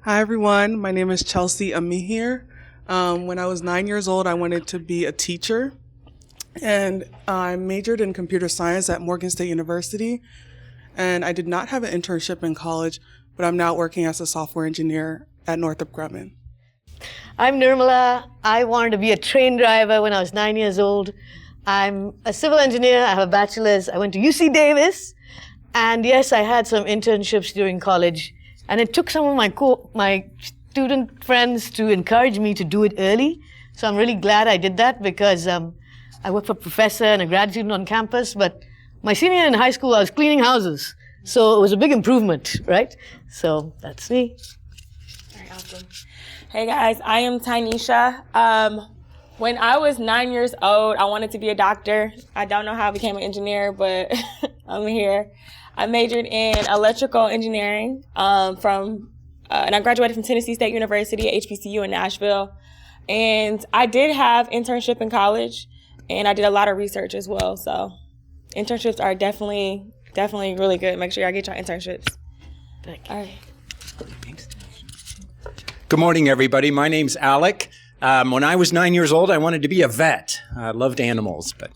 Hi, everyone. My name is Chelsea Amihir. When I was 9 years old, I wanted to be a teacher, and I majored in computer science at Morgan State University. And I did not have an internship in college, but I'm now working as a software engineer at Northrop Grumman. I'm Nirmala. I wanted to be a train driver when I was 9 years old. I'm a civil engineer. I have a bachelor's. I went to UC Davis. And yes, I had some internships during college. And it took some of my student friends to encourage me to do it early. So I'm really glad I did that because I worked for a professor and a grad student on campus. But my senior year in high school, I was cleaning houses. So it was a big improvement, right? So that's me. All right, awesome. Hey guys, I am Tynesha. When I was 9 years old, I wanted to be a doctor. I don't know how I became an engineer, but I'm here. I majored in electrical engineering and I graduated from Tennessee State University, HBCU in Nashville. And I did have internship in college, and I did a lot of research as well. So internships are definitely really good. Make sure y'all get your internships. Thank you. All right. Good morning, everybody. My name's Alec. When I was 9 years old, I wanted to be a vet. I loved animals, but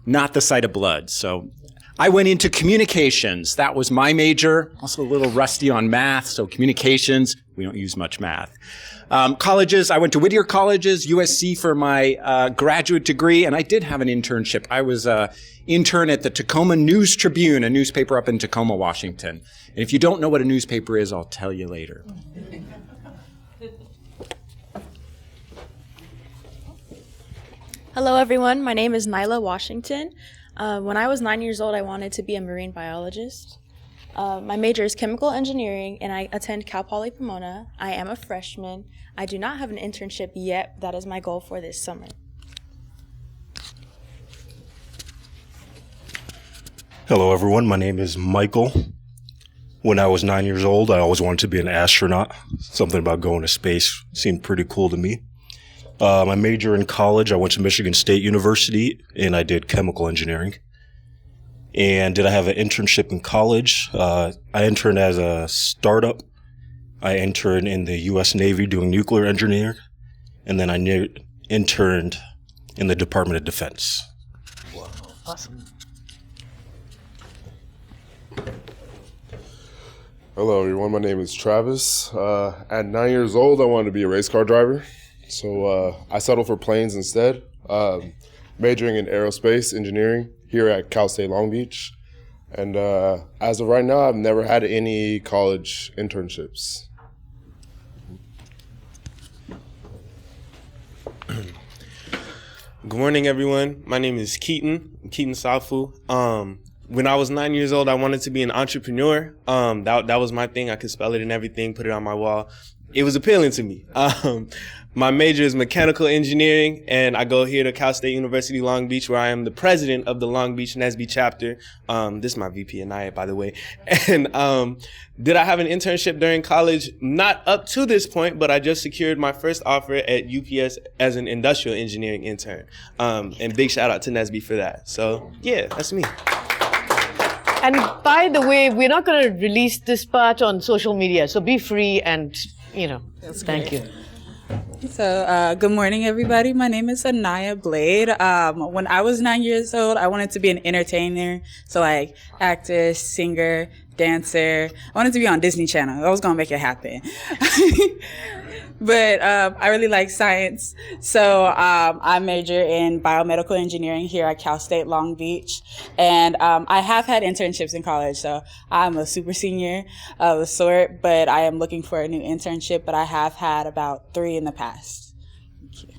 not the sight of blood. So I went into communications. That was my major. Also a little rusty on math, so communications, we don't use much math. Colleges, I went to Whittier Colleges, USC for my graduate degree, and I did have an internship. I was an intern at the Tacoma News Tribune, a newspaper up in Tacoma, Washington. And if you don't know what a newspaper is, I'll tell you later. Hello, everyone. My name is Nyla Washington. When I was 9 years old, I wanted to be a marine biologist. My major is chemical engineering, and I attend Cal Poly Pomona. I am a freshman. I do not have an internship yet. That is my goal for this summer. Hello, everyone. My name is Michael. When I was 9 years old, I always wanted to be an astronaut. Something about going to space seemed pretty cool to me. My major in college, I went to Michigan State University, and I did chemical engineering. And did I have an internship in college? I interned as a startup. I interned in the U.S. Navy doing nuclear engineering. And then I interned in the Department of Defense. Wow. Awesome. Hello, everyone. My name is Travis. At 9 years old, I wanted to be a race car driver. So I settled for planes instead, majoring in aerospace engineering here at Cal State Long Beach. And as of right now, I've never had any college internships. Good morning, everyone. My name is Keaton Safu. When I was 9 years old, I wanted to be an entrepreneur. That was my thing. I could spell it and everything, put it on my wall. It was appealing to me. My major is mechanical engineering, and I go here to Cal State University Long Beach, where I am the president of the Long Beach NSBE chapter. This is my VP and I, by the way. And did I have an internship during college? Not up to this point, but I just secured my first offer at UPS as an industrial engineering intern. And big shout out to NSBE for that. So yeah, that's me. And by the way, we're not going to release this part on social media, so be free and, thank you. So, good morning, everybody. My name is Anaya Blade. When I was 9 years old, I wanted to be an entertainer. So, like, actor, singer, dancer. I wanted to be on Disney Channel. I was going to make it happen. But I really like science. So I major in biomedical engineering here at Cal State Long Beach. And I have had internships in college. So I'm a super senior of the sort, but I am looking for a new internship. But I have had about 3 in the past. Thank you.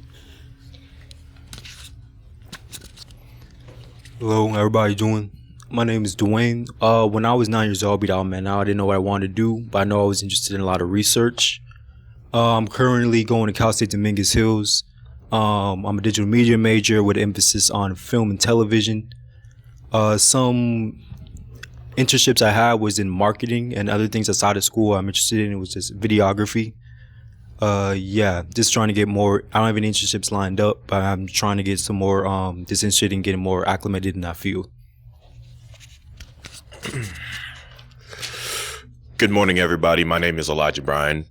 Hello, how everybody doing? My name is Dwayne. When I was 9 years old, I didn't know what I wanted to do, but I know I was interested in a lot of research. I'm currently going to Cal State Dominguez Hills. I'm a digital media major with emphasis on film and television. Some internships I had was in marketing and other things outside of school I'm interested in. It was just videography. Just trying to get more. I don't have any internships lined up, but I'm trying to get some more, just interested in getting more acclimated in that field. Good morning, everybody. My name is Elijah Bryan.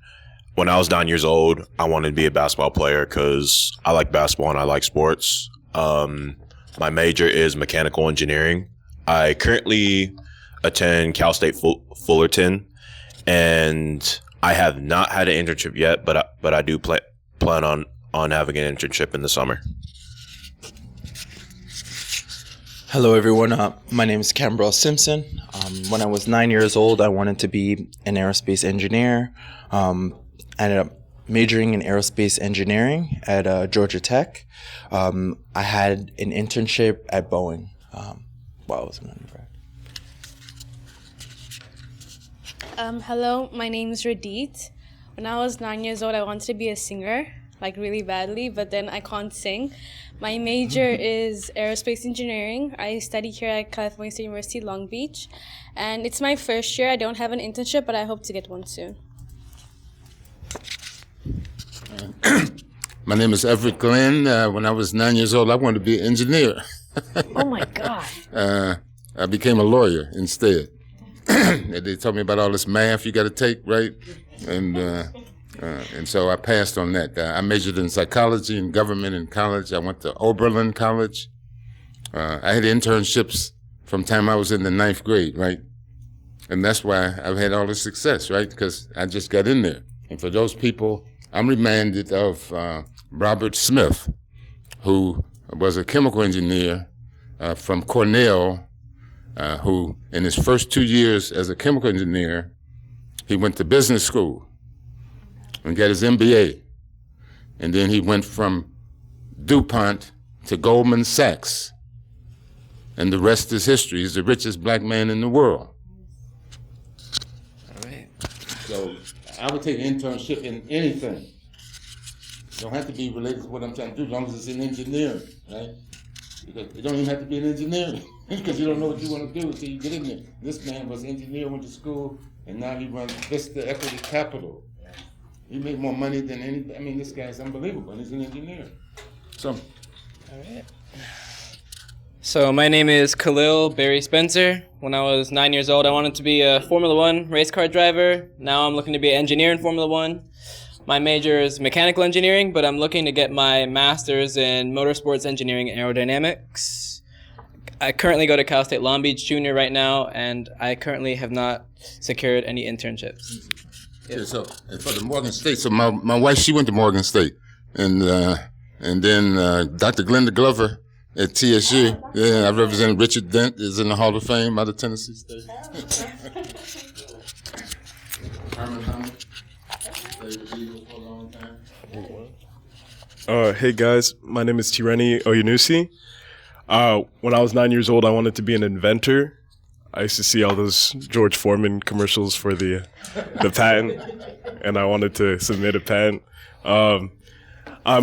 when I was 9 years old, I wanted to be a basketball player because I like basketball and I like sports. My major is mechanical engineering. I currently attend Cal State Fullerton, and I have not had an internship yet, but I do plan on having an internship in the summer. Hello, everyone. My name is Cambrell Simpson. When I was 9 years old, I wanted to be an aerospace engineer. I ended up majoring in aerospace engineering at Georgia Tech. I had an internship at Boeing while I was an undergrad. Hello, my name is Radit. When I was 9 years old, I wanted to be a singer, like really badly, but then I can't sing. My major is aerospace engineering. I study here at California State University, Long Beach. And it's my first year. I don't have an internship, but I hope to get one soon. My name is Everett Glenn. When I was 9 years old, I wanted to be an engineer. Oh my God. I became a lawyer instead. They told me about all this math you got to take, right? And so I passed on that. I majored in psychology and government in college. I went to Oberlin College. I had internships from time I was in the 9th grade, right? And that's why I've had all this success, right? Because I just got in there. And for those people, I'm reminded of Robert Smith, who was a chemical engineer from Cornell, who in his first 2 years as a chemical engineer, he went to business school and got his MBA. And then he went from DuPont to Goldman Sachs. And the rest is history. He's the richest black man in the world. All right. So I would take an internship in anything. Don't have to be related to what I'm trying to do, as long as it's in engineering, right? Because you don't even have to be an engineer, because you don't know what you want to do until you get in there. This man was an engineer, went to school, and now he runs Vista Equity Capital. He made more money than anybody. I mean, this guy's unbelievable, and he's an engineer. So, all right. So my name is Khalil Barry Spencer. When I was 9 years old, I wanted to be a Formula One race car driver. Now I'm looking to be an engineer in Formula One. My major is mechanical engineering, but I'm looking to get my master's in motorsports engineering and aerodynamics. I currently go to Cal State Long Beach Junior right now, and I currently have not secured any internships. yeah, so and for the Morgan State, so my wife, she went to Morgan State, and then Dr. Glenda Glover at TSU. Yeah, I represent Richard Dent, is in the Hall of Fame out of Tennessee State. Herman Hummel, played the Eagles for a long time. Hey guys, my name is Tireni Oyenusi. When I was 9 years old, I wanted to be an inventor. I used to see all those George Foreman commercials for the patent, and I wanted to submit a patent. I'm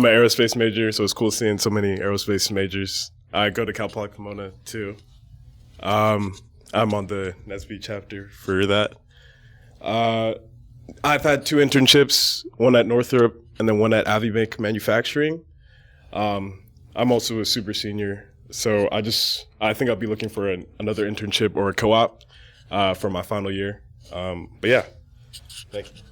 an aerospace major, so it's cool seeing so many aerospace majors. I go to Cal Poly Pomona too. I'm on the NSBE chapter for that. I've had 2 internships, one at Northrop and then one at Avibank Manufacturing. I'm also a super senior, so I think I'll be looking for another internship or a co-op for my final year. But yeah, thank you.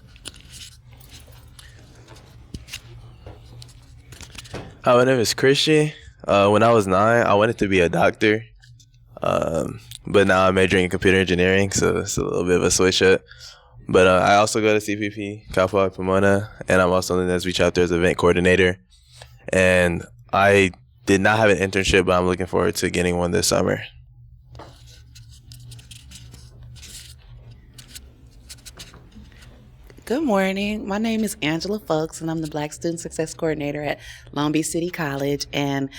Hi, my name is Christian. When I was 9, I wanted to be a doctor, but now I'm majoring in computer engineering, so it's a little bit of a switch up. But I also go to CPP, Cal Poly Pomona, and I'm also in the NSBE chapter as event coordinator. And I did not have an internship, but I'm looking forward to getting one this summer. Good morning. My name is Angela Folks, and I'm the Black Student Success Coordinator at Long Beach City College. And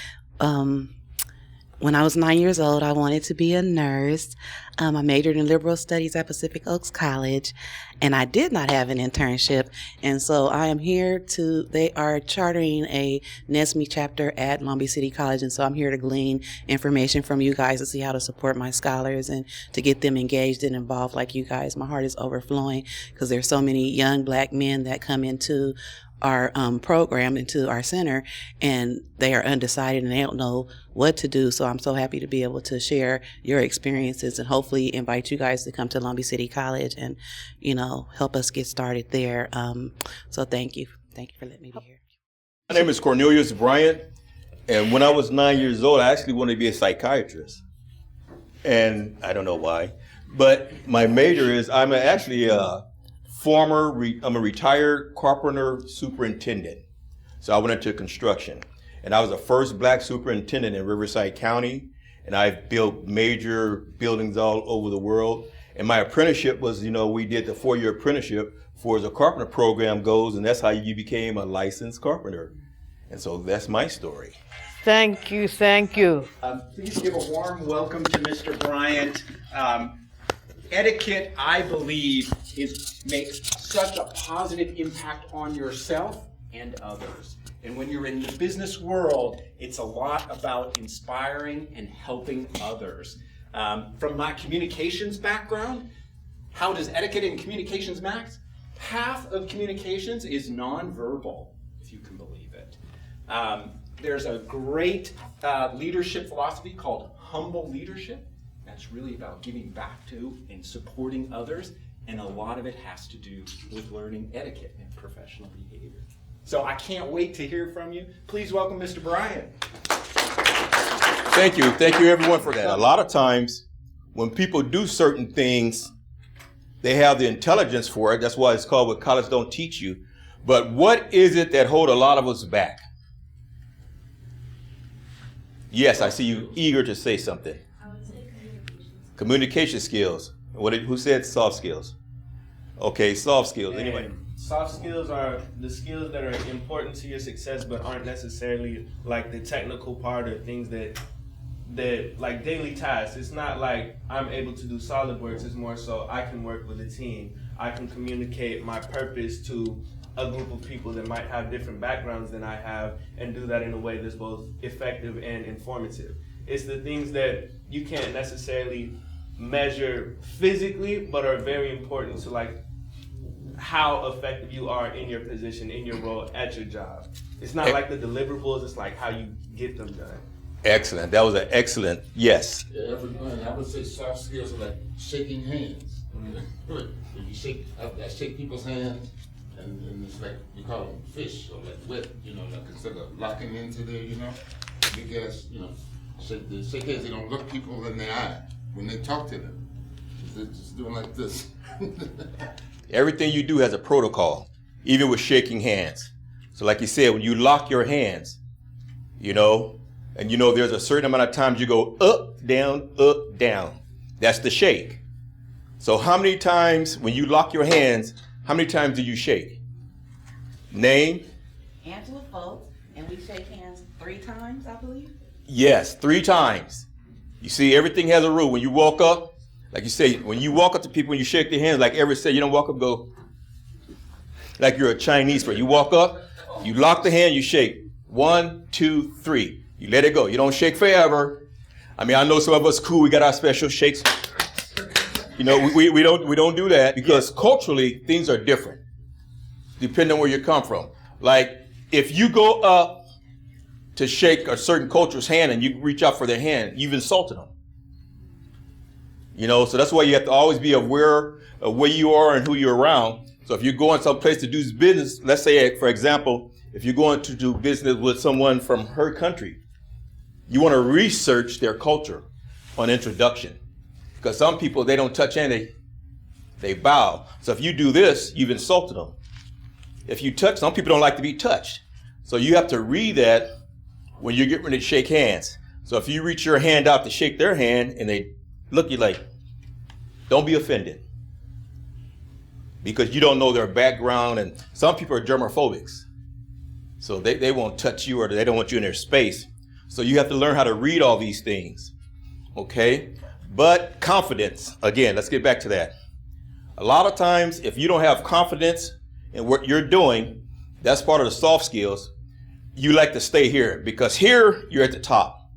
when I was 9 years old, I wanted to be a nurse. I majored in liberal studies at Pacific Oaks College, and I did not have an internship. And so I am here they are chartering a NSBE chapter at Long Beach City College, and so I'm here to glean information from you guys to see how to support my scholars and to get them engaged and involved like you guys. My heart is overflowing because there's so many young black men that come into our program, into our center, and they are undecided and they don't know what to do. So I'm so happy to be able to share your experiences and hopefully invite you guys to come to Long Beach City College and, help us get started there. So thank you. Thank you for letting me be here. My name is Cornelius Bryant, and when I was 9 years old, I actually wanted to be a psychiatrist. And I don't know why, but my major is, I'm actually a retired carpenter superintendent. So I went into construction, and I was the first black superintendent in Riverside County, and I've built major buildings all over the world. And my apprenticeship was, we did the 4-year apprenticeship for as a carpenter program goes, and that's how you became a licensed carpenter. And so that's my story. Thank you, thank you. Please give a warm welcome to Mr. Bryant. Etiquette, I believe, makes such a positive impact on yourself and others. And when you're in the business world, it's a lot about inspiring and helping others. From my communications background, how does etiquette and communications max? Half of communications is nonverbal, if you can believe it. There's a great leadership philosophy called humble leadership. That's really about giving back to and supporting others, and a lot of it has to do with learning etiquette and professional behavior. So I can't wait to hear from you. Please welcome Mr. Bryant. Thank you everyone for that. A lot of times when people do certain things, they have the intelligence for it. That's why it's called what college don't teach you. But what is it that hold a lot of us back? Yes, I see you eager to say something. I would say communication skills. Who said soft skills? Okay, soft skills. Anybody? Soft skills are the skills that are important to your success, but aren't necessarily like the technical part or things that like daily tasks. It's not like I'm able to do SolidWorks. It's more so I can work with a team. I can communicate my purpose to a group of people that might have different backgrounds than I have, and do that in a way that's both effective and informative. It's the things that you can't necessarily measure physically, but are very important to like how effective you are in your position, in your role, at your job. It's not like the deliverables, it's like how you get them done. Excellent. That was an excellent yes. Yeah, I would say soft skills are like shaking hands. You shake people's hands, and it's like, we call them fish, or like wet, like instead of locking into there, because, shake hands, they don't look people in the eye when they talk to them. They're just doing like this. Everything you do has a protocol, even with shaking hands. So like you said, when you lock your hands, and there's a certain amount of times you go up, down, up, down. That's the shake. So how many times when you lock your hands, how many times do you shake? Name? Angela Foltz, and we shake hands 3 times, I believe. Yes, 3 times. You see, everything has a rule. When you walk up, like you say, when you walk up to people and you shake their hands, like Everett said, you don't walk up, go like you're a Chinese person. You walk up, you lock the hand, you shake. 1, 2, 3. You let it go. You don't shake forever. I mean, I know some of us cool. We got our special shakes. We don't do that because culturally things are different, depending on where you come from. Like if you go up to shake a certain culture's hand and you reach out for their hand, you've insulted them. So that's why you have to always be aware of where you are and who you're around. So if you're going someplace to do business, let's say, for example, if you're going to do business with someone from her country, you want to research their culture on introduction. Because some people, they don't touch hands, they bow. So if you do this, you've insulted them. If you touch, some people don't like to be touched. So you have to read that when you're getting ready to shake hands. So if you reach your hand out to shake their hand and they look at you like, don't be offended. Because you don't know their background, and some people are germophobics. So they won't touch you, or they don't want you in their space. So you have to learn how to read all these things, okay? But confidence, again, let's get back to that. A lot of times, if you don't have confidence in what you're doing, that's part of the soft skills. You like to stay here because here you're at the top.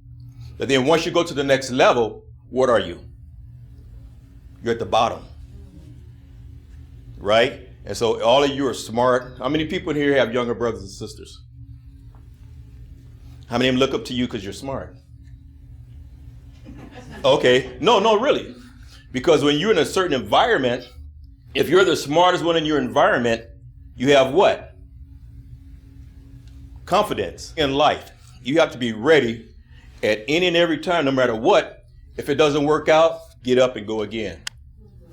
But then once you go to the next level, what are you? You're at the bottom, right? And so all of you are smart. How many people here have younger brothers and sisters? How many of them look up to you because you're smart? Okay, no, really. Because when you're in a certain environment, if you're the smartest one in your environment, you have what? Confidence in life. You have to be ready at any and every time, no matter what. If it doesn't work out, get up and go again.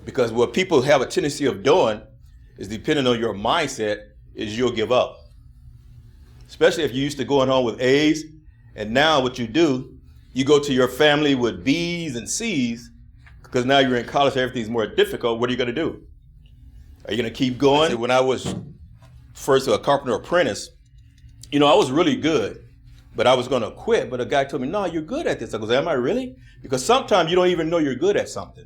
Because what people have a tendency of doing is, depending on your mindset, is you'll give up. Especially if you're used to going home with A's, and now what you do, you go to your family with B's and C's, because now you're in college, everything's more difficult. What are you going to do? Are you going to keep going? When I was first a carpenter apprentice, I was really good, but I was going to quit. But a guy told me, no, you're good at this. I goes, am I really? Because sometimes you don't even know you're good at something.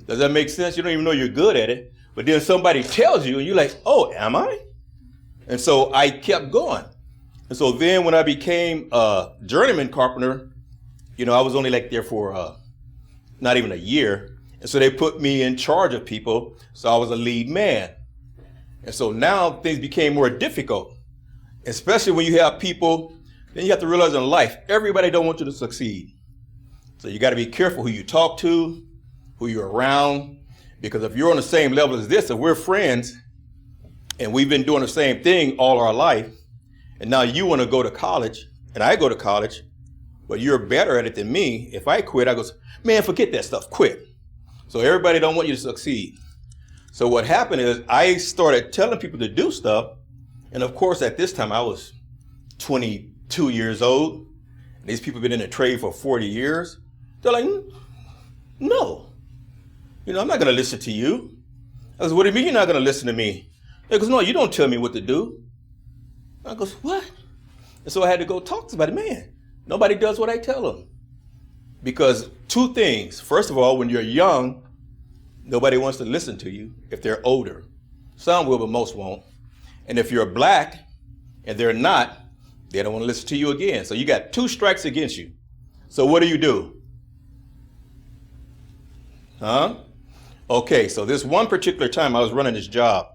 Does that make sense? You don't even know you're good at it, but then somebody tells you, and you're like, oh, am I? And so I kept going. And so then when I became a journeyman carpenter, I was only like there for not even a year. And so they put me in charge of people. So I was a lead man. And so now things became more difficult, especially when you have people. Then you have to realize in life, everybody don't want you to succeed. So you got to be careful who you talk to, who you're around, because if you're on the same level as this, if we're friends and we've been doing the same thing all our life, and now you want to go to college and I go to college, but you're better at it than me. If I quit, I go, man, forget that stuff, quit. So everybody don't want you to succeed. So what happened is I started telling people to do stuff. And of course, at this time I was 22 years old. These people have been in the trade for 40 years. They're like, no, I'm not going to listen to you. I goes, what do you mean you're not going to listen to me? They goes, no, you don't tell me what to do. I goes, what? And so I had to go talk to somebody. Man, nobody does what I tell them. Because two things. First of all, when you're young, nobody wants to listen to you if they're older. Some will, but most won't. And if you're black and they're not, they don't want to listen to you again. So you got two strikes against you. So what do? Huh? Okay, so this one particular time I was running this job.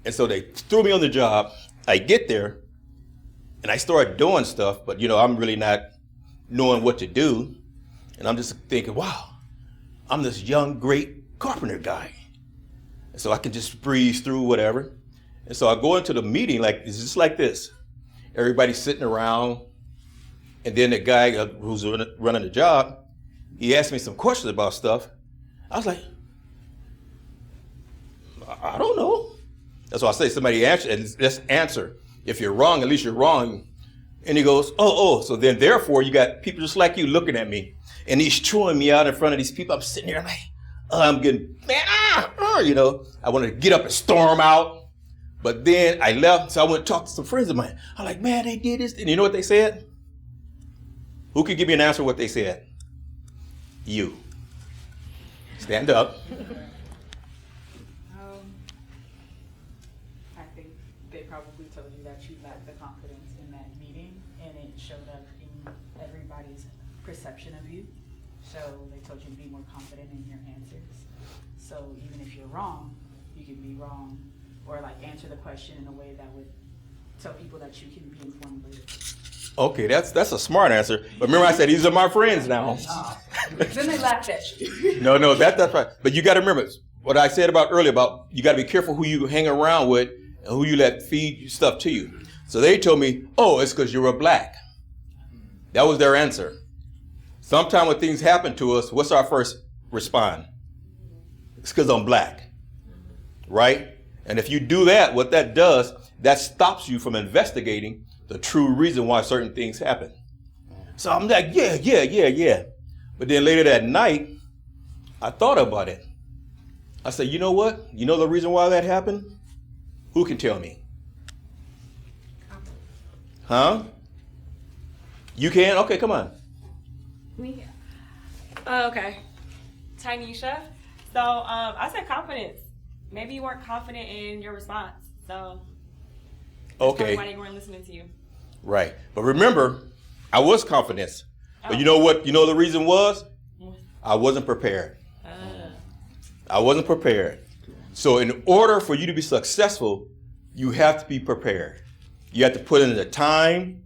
And so they threw me on the job. I get there and I start doing stuff, but I'm really not knowing what to do. And I'm just thinking, wow, I'm this young, great carpenter guy. And so I can just breeze through whatever. And so I go into the meeting like it's just like this. Everybody's sitting around. And then the guy who's running the job, he asked me some questions about stuff. I was like, I don't know. That's why I say somebody answer, and just answer. If you're wrong, at least you're wrong. And he goes, oh. So then therefore you got people just like you looking at me. And he's chewing me out in front of these people. I'm sitting there, I'm like, I'm getting, man, I want to get up and storm out. But then I left, so I went to talk to some friends of mine. I'm like, man, they did this. And you know what they said? Who could give me an answer what they said? You. Stand up. I think they probably told you that you lacked the confidence in that meeting, and it showed up in everybody's perception of you. So they told you to be more confident in your answers. So even if you're wrong, you can be wrong, or like answer the question in a way that would tell people that you can be informed later. Okay, that's a smart answer. But remember I said these are my friends now. Then they laughed at you. No, that's right. But you got to remember what I said about earlier about you got to be careful who you hang around with and who you let feed stuff to you. So they told me, oh, it's because you were black. That was their answer. Sometimes when things happen to us, what's our first response? It's because I'm black, right? And if you do that, what that does, that stops you from investigating the true reason why certain things happen. So I'm like, yeah. But then later that night, I thought about it. I said, you know what? You know the reason why that happened? Who can tell me? Huh? You can? Okay, come on. Me? Okay. Tynesha. So I said confidence. Maybe you weren't confident in your response. So that's okay. why they weren't listening to you. Right. But remember, I was confident. But you know what? You know the reason was? I wasn't prepared. I wasn't prepared. So in order for you to be successful, you have to be prepared. You have to put in the time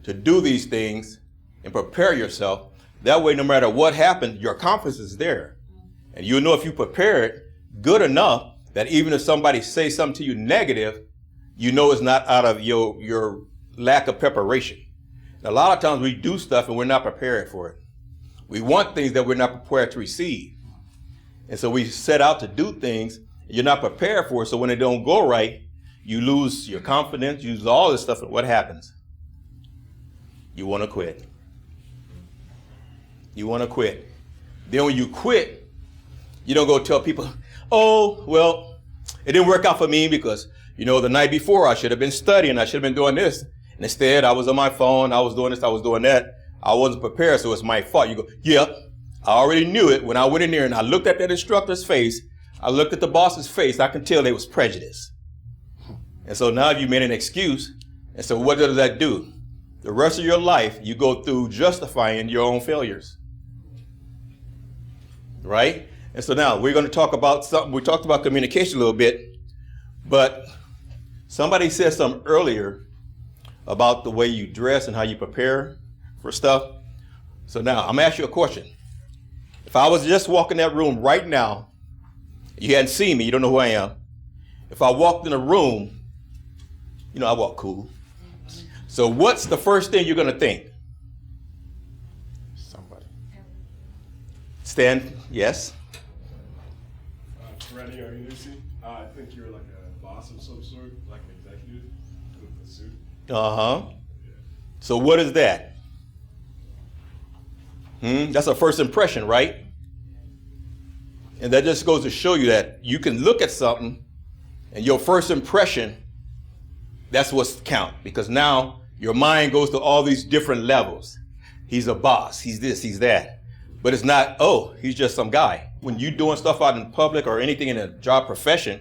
to do these things and prepare yourself. That way, no matter what happens, your confidence is there. And you'll know if you prepare it good enough that even if somebody says something to you negative, you know it's not out of your lack of preparation. And a lot of times we do stuff and we're not prepared for it. We want things that we're not prepared to receive. And so we set out to do things you're not prepared for it. So when it don't go right, you lose your confidence, you lose all this stuff. And what happens? You want to quit. You want to quit. Then when you quit, you don't go tell people, oh, well, it didn't work out for me because, the night before I should have been studying. I should have been doing this. And instead, I was on my phone. I was doing this. I was doing that. I wasn't prepared, so it's my fault. You go, yeah, I already knew it. When I went in there and I looked at that instructor's face, I looked at the boss's face, I could tell they was prejudiced. And so now you made an excuse. And so what does that do? The rest of your life, you go through justifying your own failures. Right? And so now we're going to talk about something. We talked about communication a little bit, but somebody said something earlier about the way you dress and how you prepare for stuff. So now I'm going to ask you a question. If I was just walking that room right now, you hadn't seen me, you don't know who I am. If I walked in a room, I walk cool. So what's the first thing you're going to think? Somebody. Stan, yes? Rennie, are you Lucy? I think you're like a boss of some sort, like an executive with the suit. Uh-huh. So what is that? That's a first impression, right? And that just goes to show you that you can look at something and your first impression, that's what's count. Because now your mind goes to all these different levels. He's a boss, he's this, he's that. But it's not, oh, he's just some guy. When you're doing stuff out in public or anything in a job profession,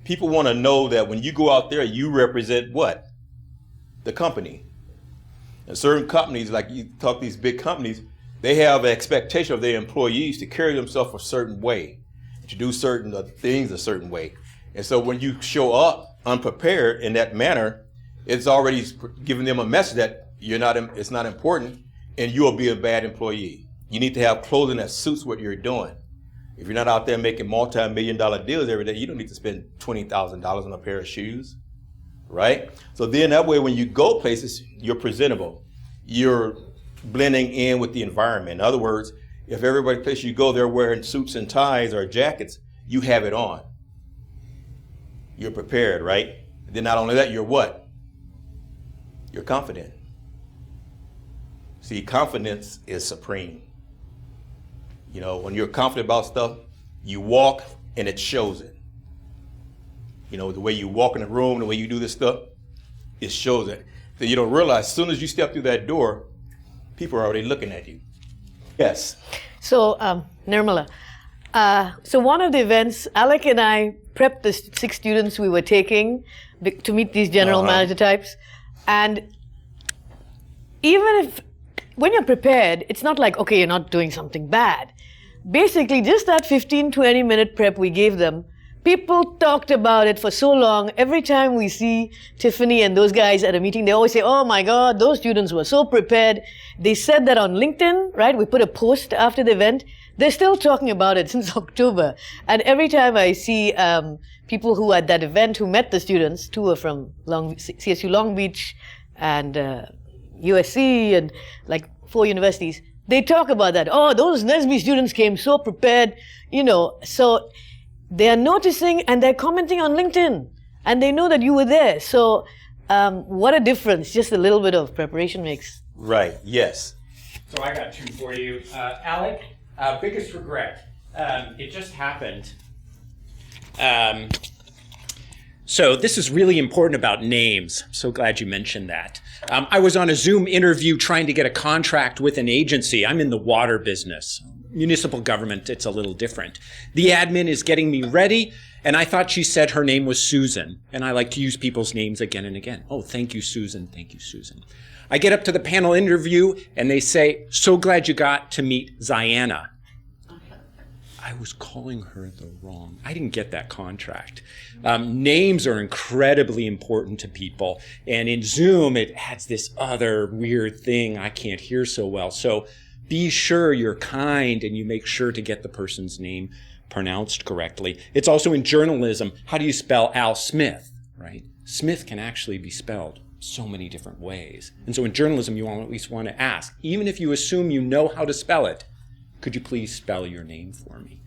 people want to know that when you go out there, you represent what? The company. And certain companies, like you talk these big companies, they have an expectation of their employees to carry themselves a certain way, to do certain things a certain way. And so when you show up unprepared in that manner, it's already giving them a message that it's not important and you'll be a bad employee. You need to have clothing that suits what you're doing. If you're not out there making multi-million-dollar deals every day, you don't need to spend $20,000 on a pair of shoes, right? So then that way when you go places, you're presentable. You're blending in with the environment. In other words, if everybody place you go, they're wearing suits and ties or jackets, you have it on. You're prepared, right? And then not only that, you're what? You're confident. See, confidence is supreme. When you're confident about stuff, you walk and it shows it. The way you walk in the room, the way you do this stuff, it shows it. Then you don't realize as soon as you step through that door, people are already looking at you. Yes. So, Nirmala, so one of the events, Alec and I prepped the 6 students we were taking to meet these general manager types. And when you're prepared, it's not like, okay, you're not doing something bad. Basically, just that 15, 20-minute prep we gave them, people talked about it for so long. Every time we see Tiffany and those guys at a meeting, they always say, oh my God, those students were so prepared. They said that on LinkedIn, right? We put a post after the event. They're still talking about it since October. And every time I see people who at that event who met the students, 2 are from CSU Long Beach and USC and like 4 universities, they talk about that. Oh, those NSBE students came so prepared, so they are noticing and they're commenting on LinkedIn and they know that you were there. So what a difference just a little bit of preparation makes. Right, yes. So I got 2 for you. Alec, biggest regret. It just happened. So this is really important about names. I'm so glad you mentioned that. I was on a Zoom interview trying to get a contract with an agency. I'm in the water business. Municipal government, it's a little different. The admin is getting me ready, and I thought she said her name was Susan. And I like to use people's names again and again. Oh, thank you, Susan. Thank you, Susan. I get up to the panel interview, and they say, so glad you got to meet Ziana. I was calling her the wrong. I didn't get that contract. Names are incredibly important to people. And in Zoom, it adds this other weird thing I can't hear so well. So be sure you're kind and you make sure to get the person's name pronounced correctly. It's also in journalism. How do you spell Al Smith, right? Smith can actually be spelled so many different ways. And so in journalism, you at least want to ask, even if you assume you know how to spell it, could you please spell your name for me?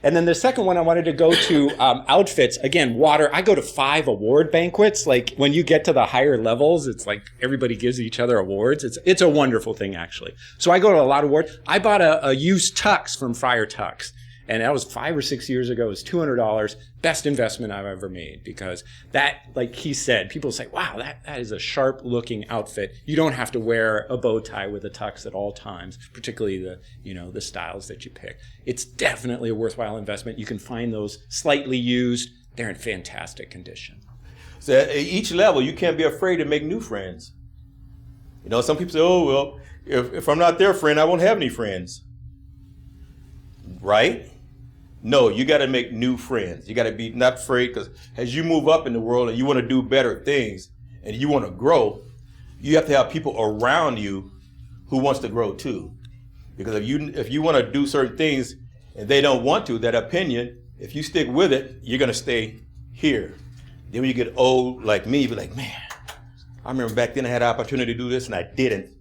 And then the second one I wanted to go to, outfits. Again, water. I go to 5 award banquets. Like when you get to the higher levels, it's like everybody gives each other awards. It's a wonderful thing, actually. So I go to a lot of awards. I bought a used tux from Friar Tux. And that was 5 or 6 years ago. It was $200. Best investment I've ever made, because that, like he said, people say, wow, that is a sharp looking outfit. You don't have to wear a bow tie with a tux at all times, particularly the styles that you pick. It's definitely a worthwhile investment. You can find those slightly used. They're in fantastic condition. So at each level, you can't be afraid to make new friends. You know, some people say, oh, well, if I'm not their friend, I won't have any friends. Right? No, you got to make new friends. You got to be not afraid, because as you move up in the world and you want to do better things and you want to grow, you have to have people around you who wants to grow too. Because if you want to do certain things and they don't want to, that opinion, if you stick with it, you're going to stay here. Then when you get old like me, you'll be like, man, I remember back then I had an opportunity to do this and I didn't.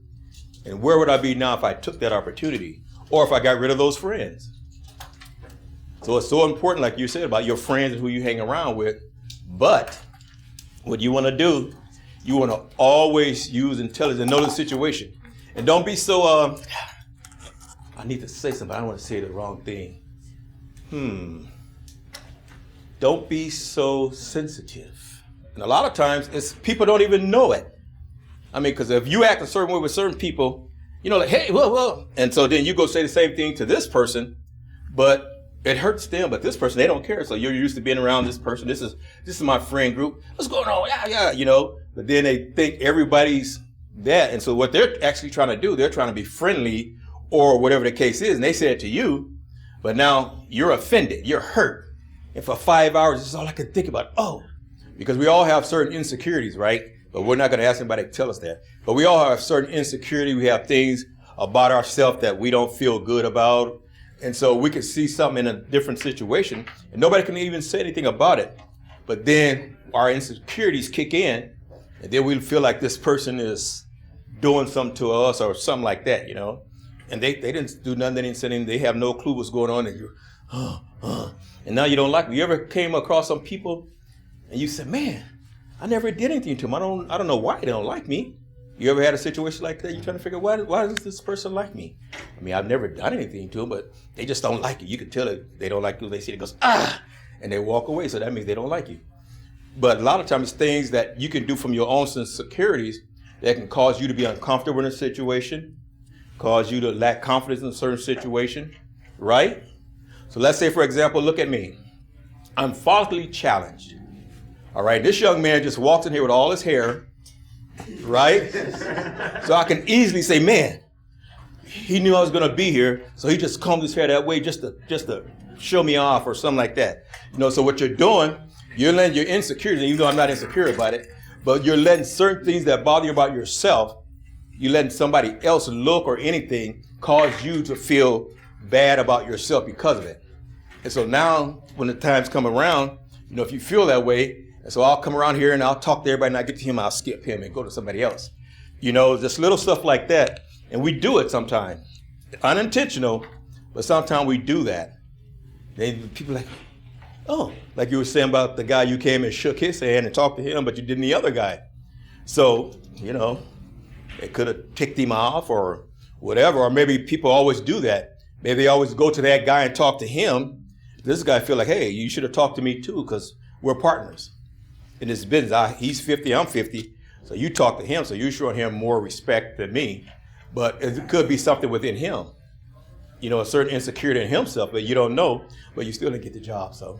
And where would I be now if I took that opportunity, or if I got rid of those friends? So it's so important, like you said, about your friends and who you hang around with. But what you want to do, you want to always use intelligence and know the situation. And don't be so, I need to say something, but I don't want to say the wrong thing. Don't be so sensitive. And a lot of times, it's people don't even know it. I mean, because if you act a certain way with certain people, you know, like, hey, well. And so then you go say the same thing to this person, but it hurts them, but this person, they don't care. So you're used to being around this person. This is my friend group. What's going on? Yeah, you know. But then they think everybody's that. And so what they're actually trying to do, they're trying to be friendly or whatever the case is. And they say it to you, but now you're offended. You're hurt. And for 5 hours, this is all I can think about. Oh, because we all have certain insecurities, right? But we're not going to ask anybody to tell us that. But we all have certain insecurity. We have things about ourselves that we don't feel good about. And so we could see something in a different situation and nobody can even say anything about it. But then our insecurities kick in and then we feel like this person is doing something to us or something like that, you know. And they didn't do nothing, they didn't say anything, they have no clue what's going on, and you're, and now you don't like them. You ever came across some people and you said, man, I never did anything to them. I don't know why they don't like me. You ever had a situation like that? You're trying to figure out why does this person like me? I mean, I've never done anything to them, but they just don't like you. You can tell it they don't like you. They see it goes, and they walk away. So that means they don't like you. But a lot of times, things that you can do from your own insecurities that can cause you to be uncomfortable in a situation, cause you to lack confidence in a certain situation, right? So let's say, for example, look at me. I'm follically challenged. All right, this young man just walks in here with all his hair, right? So I can easily say, man, he knew I was gonna be here, so he just combed his hair that way just to show me off or something like that. You know, so what you're doing, you're letting your insecurity, even though I'm not insecure about it, but you're letting certain things that bother you about yourself, you're letting somebody else look or anything cause you to feel bad about yourself because of it. And so now when the times come around, you know, if you feel that way, and so I'll come around here and I'll talk to everybody and I get to him, I'll skip him and go to somebody else. You know, just little stuff like that. And we do it sometimes. Unintentional, but sometimes we do that. Then people are like, oh, like you were saying about the guy you came and shook his hand and talked to him, but you didn't the other guy. So, you know, it could have ticked him off or whatever, or maybe people always do that. Maybe they always go to that guy and talk to him. This guy feel like, hey, you should have talked to me too, because we're partners in this business. He's 50, I'm 50, so you talk to him, so you're showing him more respect than me. But it could be something within him, you know, a certain insecurity in himself that you don't know, but you still didn't get the job. So,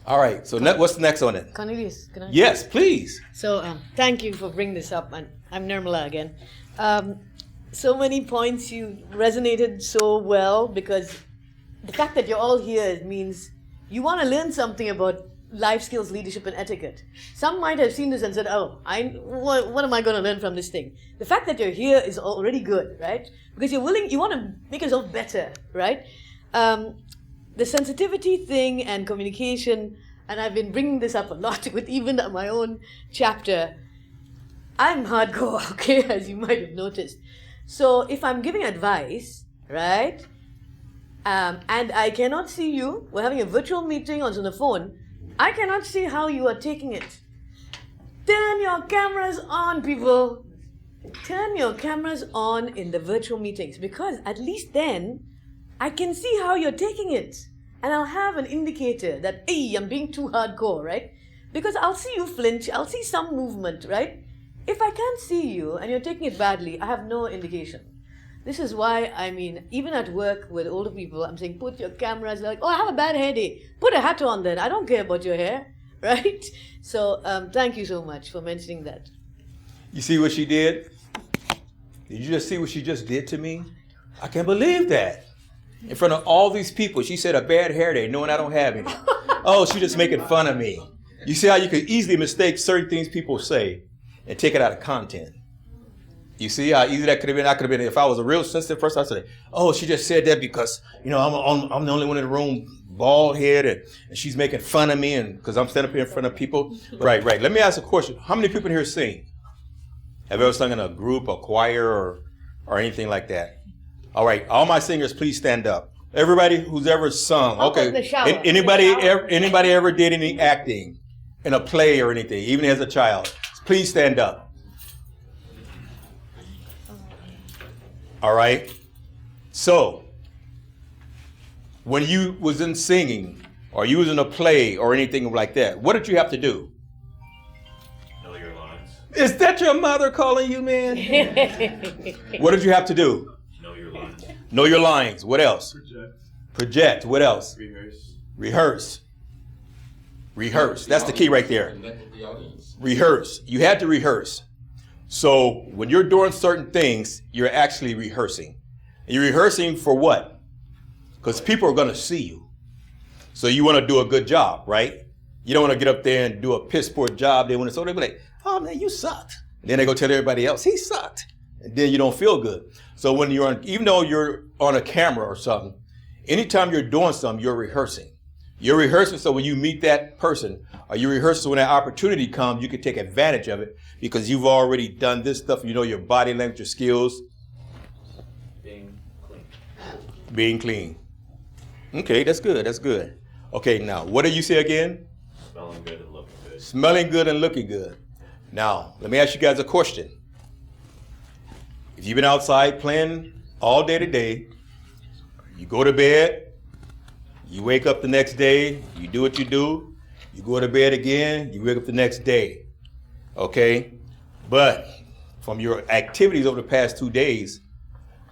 all right. So what's next on it? Cornelius, can I? Yes, please. So thank you for bringing this up, and I'm Nirmala again. So many points you resonated so well because the fact that you're all here means you want to learn something about life skills, leadership, and etiquette. Some might have seen this and said, oh, what am I going to learn from this thing? The fact that you're here is already good, right? Because you want to make yourself better, right? The sensitivity thing and communication, and I've been bringing this up a lot with even my own chapter. I'm hardcore, okay, as you might have noticed. So if I'm giving advice, right, and I cannot see you, we're having a virtual meeting on the phone, I cannot see how you are taking it. Turn your cameras on, people. Turn your cameras on in the virtual meetings, because at least then I can see how you're taking it. And I'll have an indicator that, hey, I'm being too hardcore, right? Because I'll see you flinch, I'll see some movement, right? If I can't see you and you're taking it badly, I have no indication. This is why, even at work with older people, I'm saying, put your cameras, like, oh, I have a bad hair day. Put a hat on then. I don't care about your hair, right? So thank you so much for mentioning that. You see what she did? Did you just see what she just did to me? I can't believe that. In front of all these people, she said a bad hair day, knowing I don't have any. Oh, she's just making fun of me. You see how you could easily mistake certain things people say and take it out of content. You see how easy that could have been? I could have been, if I was a real sensitive person, I'd say, oh, she just said that because, I'm the only one in the room, bald head, and she's making fun of me and because I'm standing up here in front of people. Right. Let me ask a question. How many people in here sing? Have you ever sung in a group, a choir, or anything like that? All right, all my singers, please stand up. Everybody who's ever sung. Okay. Anybody ever did any acting in a play or anything, even as a child? Please stand up. All right. So, when you was in singing, or you was in a play or anything like that, what did you have to do? Know your lines. Is that your mother calling you, man? What did you have to do? Know your lines. Know your lines. What else? Project. What else? Rehearse. That's the key right there. Rehearse. You had to rehearse. So when you're doing certain things, you're actually rehearsing. And you're rehearsing for what? Because people are going to see you. So you want to do a good job, right? You don't want to get up there and do a piss poor job. They want to, so they'll be like, oh man, you sucked. And then they go tell everybody else, he sucked. And then you don't feel good. So when you're on, even though you're on a camera or something, anytime you're doing something, you're rehearsing. You're rehearsing so when you meet that person, or you rehearse so when that opportunity comes, you can take advantage of it because you've already done this stuff. You know your body language, your skills. Being clean. Okay, that's good. Okay, now, what did you say again? Smelling good and looking good. Smelling good and looking good. Now, let me ask you guys a question. If you've been outside playing all day today, you go to bed, you wake up the next day, you do what you do, you go to bed again, you wake up the next day, okay? But from your activities over the past 2 days,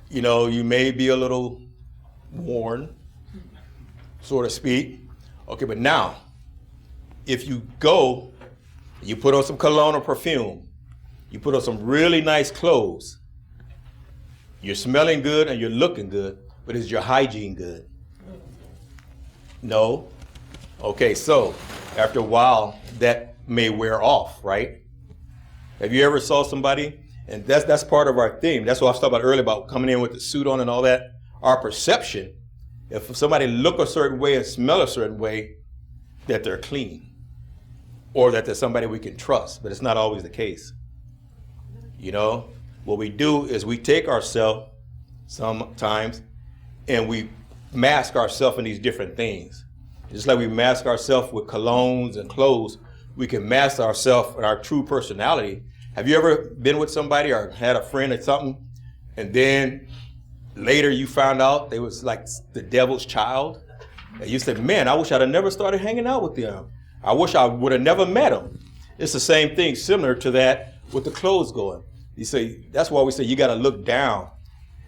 you may be a little worn, so to speak. Okay, but now, if you go, you put on some cologne or perfume, you put on some really nice clothes, you're smelling good and you're looking good, but is your hygiene good? No. Okay, so after a while, that may wear off, right? Have you ever saw somebody, and that's part of our theme. That's what I was talking about earlier about coming in with the suit on and all that. Our perception, if somebody look a certain way and smell a certain way, that they're clean, or that they're somebody we can trust, but it's not always the case. What we do is we take ourselves sometimes and we mask ourselves in these different things. Just like we mask ourselves with colognes and clothes, we can mask ourselves in our true personality. Have you ever been with somebody or had a friend or something, and then later you found out they was like the devil's child? And you said, man, I wish I'd have never started hanging out with them. I wish I would have never met them. It's the same thing, similar to that with the clothes going. You say, that's why we say you got to look down.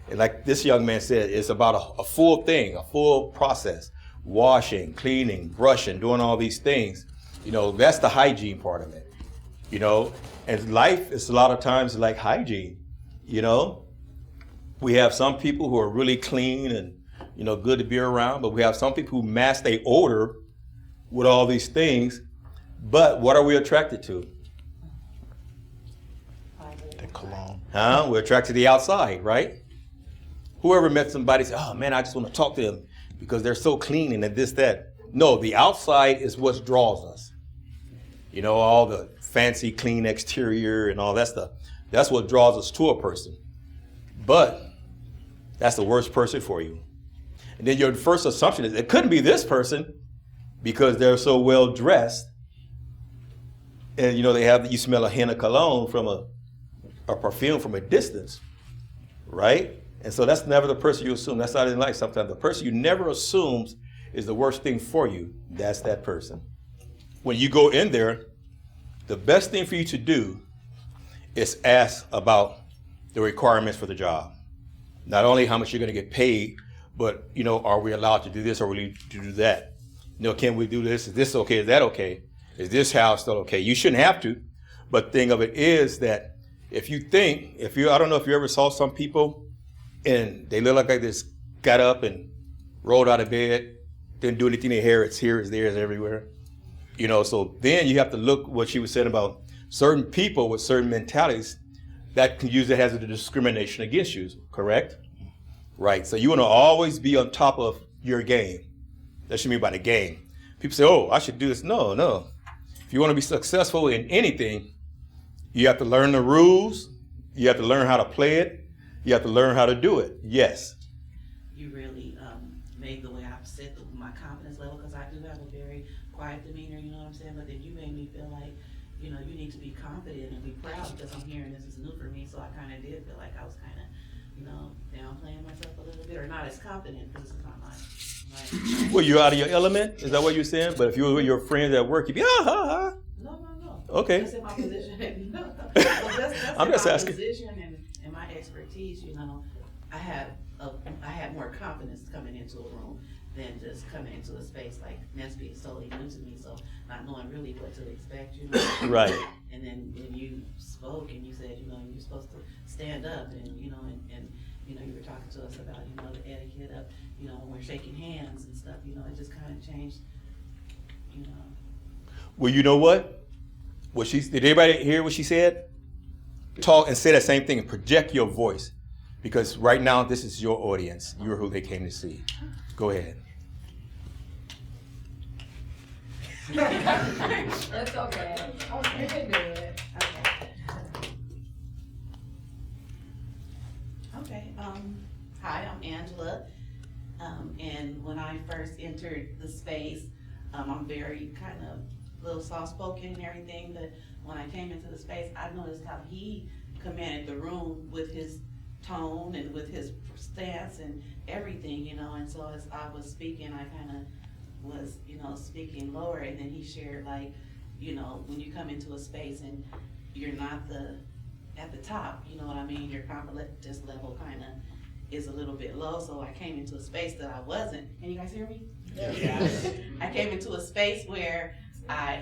And like this young man said, it's about a full thing, a full process. Washing, cleaning, brushing, doing all these things. That's the hygiene part of it. And life is a lot of times like hygiene. We have some people who are really clean and good to be around, but we have some people who mask their odor with all these things. But what are we attracted to? The cologne. We're attracted to the outside, right? Whoever met somebody say, oh man, I just want to talk to them because they're so clean and this, that. No, the outside is what draws us. All the fancy, clean exterior and all that stuff. That's what draws us to a person. But that's the worst person for you. And then your first assumption is it couldn't be this person because they're so well dressed. And you smell a hint of cologne from a perfume from a distance, right? And so that's never the person you assume. That's not in life sometimes. The person you never assumes is the worst thing for you. That's that person. When you go in there, the best thing for you to do is ask about the requirements for the job. Not only how much you're going to get paid, but, are we allowed to do this or will to do that? Can we do this? Is this okay? Is that okay? Is this house still okay? You shouldn't have to. But the thing of it is that I don't know if you ever saw some people and they look like they just got up and rolled out of bed, didn't do anything to their hair, it's here, it's there, it's everywhere. So then you have to look what she was saying about certain people with certain mentalities that can use it as a discrimination against you, correct? Right, so you want to always be on top of your game. That's what I mean by the game. People say, oh, I should do this. No. If you want to be successful in anything, you have to learn the rules, you have to learn how to play it, you have to learn how to do it, yes. You really made the way I set my confidence level, because I do have a very quiet demeanor, you know what I'm saying? But then you made me feel like, you need to be confident and be proud, because I'm hearing this is new for me, so I kind of did feel like I was kind of, downplaying myself a little bit, or not as confident, because it's not my. Well, you're out of your element? Is that what you're saying? But if you were with your friends at work, you'd be, No. Okay. That's in my position. That's I'm in just my asking. Position and my expertise, I had more confidence coming into a room than just coming into a space like Nesby is totally new to me, so not knowing really what to expect, Right. And then when you spoke and you said, you're supposed to stand up and you were talking to us about, the etiquette of, when we're shaking hands and stuff, it just kind of changed, Well, you know what? Did everybody hear what she said? Talk and say that same thing and project your voice. Because right now, this is your audience. You're who they came to see. Go ahead. That's okay. Oh, you can do it. Okay. Hi, I'm Angela. And when I first entered the space, I'm very kind of a little soft-spoken and everything, but when I came into the space, I noticed how he commanded the room with his tone and with his stance and everything, and so as I was speaking, I kind of was, speaking lower, and then he shared like, when you come into a space and you're not at the top, you know what I mean, your confidence level kind of is a little bit low, so I came into a space that I wasn't. Can you guys hear me? Yeah. I came into a space where I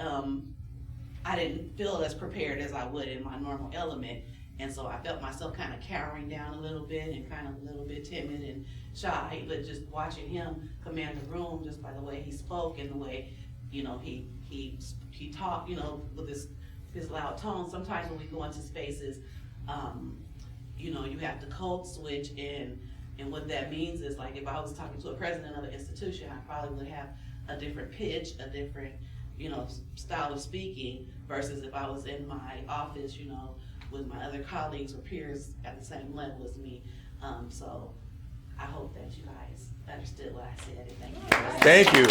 didn't feel as prepared as I would in my normal element, and so I felt myself kind of cowering down a little bit and kind of a little bit timid and shy, but just watching him command the room just by the way he spoke and the way, he talked, with his loud tone. Sometimes when we go into spaces, you have to code switch, and what that means is, like, if I was talking to a president of an institution, I probably would have a different pitch, a different, style of speaking, versus if I was in my office, with my other colleagues or peers at the same level as me. So I hope that you guys understood what I said, and thank you.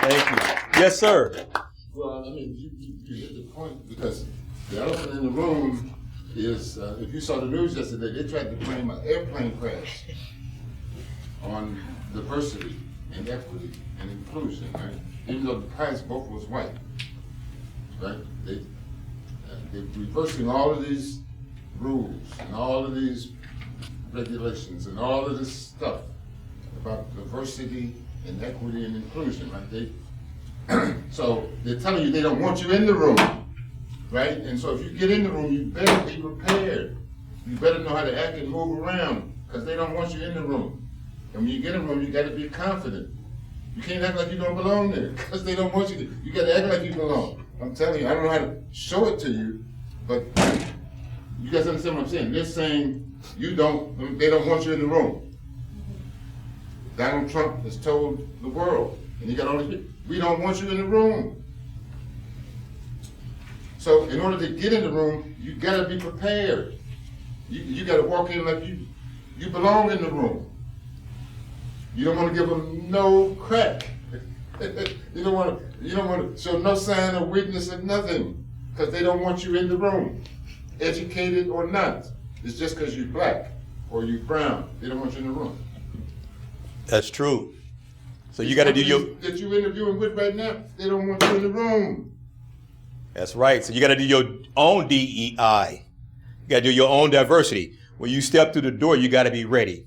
Thank you. Yes, sir. Well, I mean, you hit the point, because the elephant in the room is, if you saw the news yesterday, they tried to blame an airplane crash on diversity and equity and inclusion, right? Even though the pilots both was white, right? They're reversing all of these rules and all of these regulations and all of this stuff about diversity and equity and inclusion, right? So they're telling you they don't want you in the room, right? And so if you get in the room, you better be prepared. You better know how to act and move around, because they don't want you in the room. And when you get in the room, you got to be confident. You can't act like you don't belong there because they don't want you to. You got to act like you belong. I'm telling you, I don't know how to show it to you, but you guys understand what I'm saying? They're saying they don't want you in the room. Donald Trump has told the world, and you got all these people, we don't want you in the room. So in order to get in the room, you got to be prepared. You got to walk in like you belong in the room. You don't want to give them no crack. You don't want to show no sign of weakness or nothing, because they don't want you in the room, educated or not. It's just because you're black or you're brown. They don't want you in the room. That's true. So you got to do your. That you're interviewing with right now, they don't want you in the room. That's right. So you got to do your own DEI. You got to do your own diversity. When you step through the door, you got to be ready.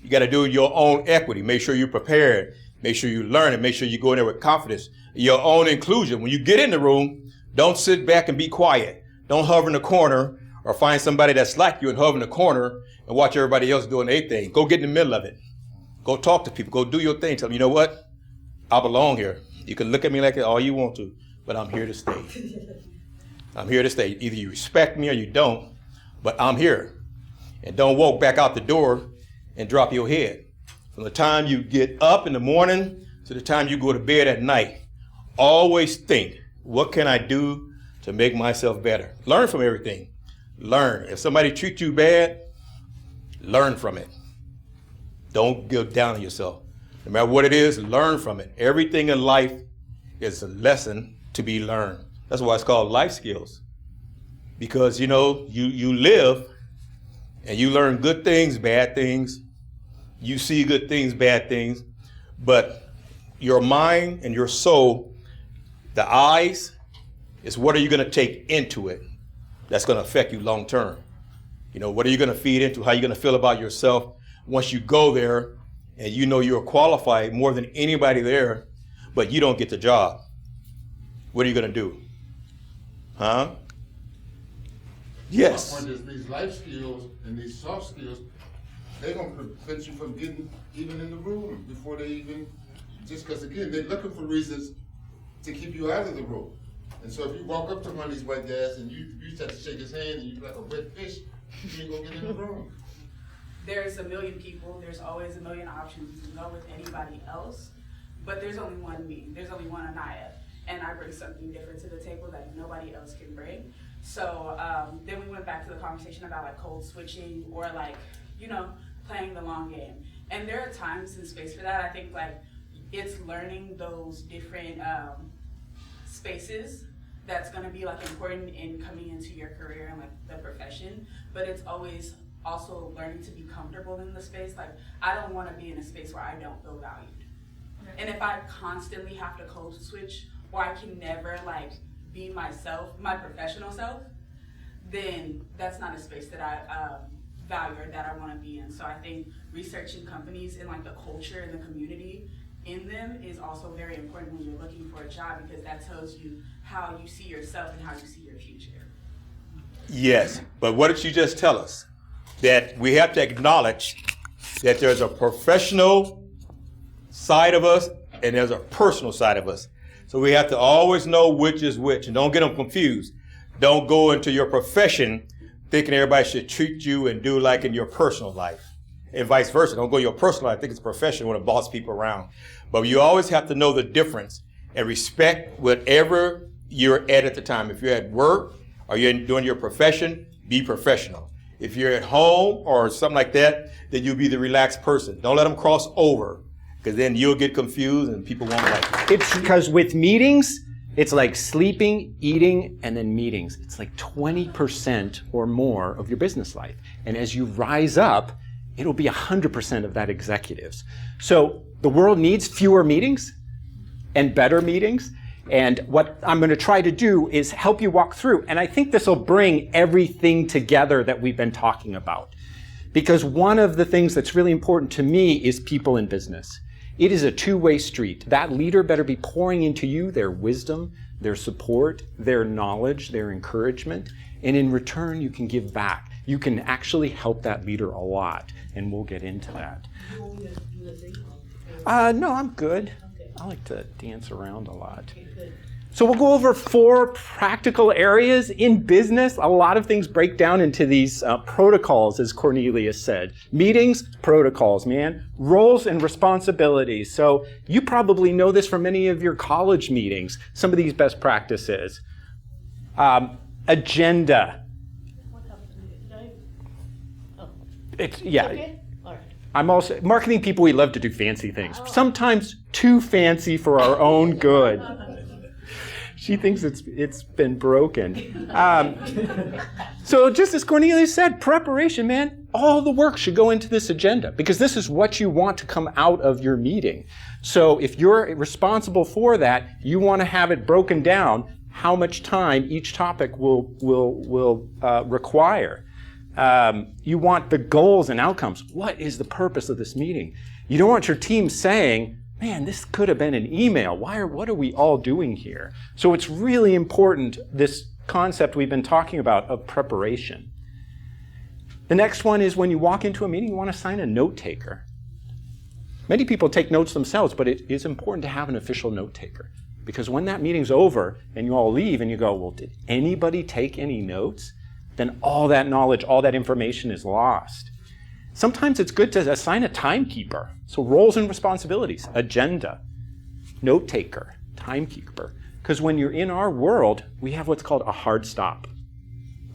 You got to do your own equity. Make sure you're prepared. Make sure you learn, and make sure you go in there with confidence. Your own inclusion. When you get in the room, don't sit back and be quiet. Don't hover in the corner or find somebody that's like you and hover in the corner and watch everybody else doing their thing. Go get in the middle of it. Go talk to people. Go do your thing. Tell them, you know what? I belong here. You can look at me like that all you want to, but I'm here to stay. I'm here to stay. Either you respect me or you don't, but I'm here. And don't walk back out the door and drop your head. From the time you get up in the morning to the time you go to bed at night, always think, what can I do to make myself better? Learn from everything. Learn. If somebody treats you bad, learn from it. Don't get down on yourself. No matter what it is, learn from it. Everything in life is a lesson to be learned. That's why it's called life skills. Because, you live and you learn good things, bad things. You see good things, bad things. But your mind and your soul, the eyes, is what are you going to take into it that's going to affect you long term. What are you going to feed into? How are you going to feel about yourself once you go there and you know you're qualified more than anybody there, but you don't get the job? What are you going to do? Huh? Yes. My point is these life skills and these soft skills, they're going to prevent you from getting even in the room before they even, just because again, they're looking for reasons to keep you out of the room. And so if you walk up to one of these white guys and you just have to shake his hand and you be like a wet fish, you ain't gonna get in the room. There's a million people, there's always a million options. You can go with anybody else, but there's only one me, there's only one Anaya. And I bring something different to the table that nobody else can bring. So then we went back to the conversation about like code switching or like, playing the long game. And there are times and space for that. I think like it's learning those different spaces that's gonna be like important in coming into your career and like the profession, but it's always also learning to be comfortable in the space. Like I don't wanna be in a space where I don't feel valued. And if I constantly have to code switch or I can never like be myself, my professional self, then that's not a space that I value or that I wanna be in. So I think researching companies and like the culture and the community in them is also very important when you're looking for a job, because that tells you how you see yourself and how you see your future. Yes, but what did you just tell us? That we have to acknowledge that there's a professional side of us and there's a personal side of us. So we have to always know which is which, and don't get them confused. Don't go into your profession thinking everybody should treat you and do like in your personal life. And vice versa. Don't go your personal life. I think it's professional when to boss people around. But you always have to know the difference and respect whatever you're at the time. If you're at work or you're doing your profession, be professional. If you're at home or something like that, then you'll be the relaxed person. Don't let them cross over, because then you'll get confused and people won't like you. It's because with meetings, it's like sleeping, eating, and then meetings. It's like 20% or more of your business life. And as you rise up, it'll be 100% of that executives. So the world needs fewer meetings and better meetings. And what I'm going to try to do is help you walk through. And I think this will bring everything together that we've been talking about. Because one of the things that's really important to me is people in business. It is a two-way street. That leader better be pouring into you their wisdom, their support, their knowledge, their encouragement, and in return, you can give back. You can actually help that leader a lot, and we'll get into that. No, I'm good. I like to dance around a lot. So we'll go over 4 practical areas in business. A lot of things break down into these protocols, as Cornelius said. Meetings, protocols, man. Roles and responsibilities. So you probably know this from many of your college meetings, some of these best practices. Agenda. I'm also, marketing people, we love to do fancy things. Sometimes too fancy for our own good. She thinks it's been broken. So just as Cornelius said, preparation, man, all the work should go into this agenda because this is what you want to come out of your meeting. So if you're responsible for that, you want to have it broken down how much time each topic will require. You want the goals and outcomes. What is the purpose of this meeting? You don't want your team saying, man, this could have been an email. What are we all doing here? So it's really important, this concept we've been talking about of preparation. The next one is when you walk into a meeting, you want to assign a note taker. Many people take notes themselves, but it is important to have an official note taker. Because when that meeting's over and you all leave and you go, well, did anybody take any notes? Then all that knowledge, all that information is lost. Sometimes it's good to assign a timekeeper. So roles and responsibilities, agenda, note taker, timekeeper. Because when you're in our world, we have what's called a hard stop.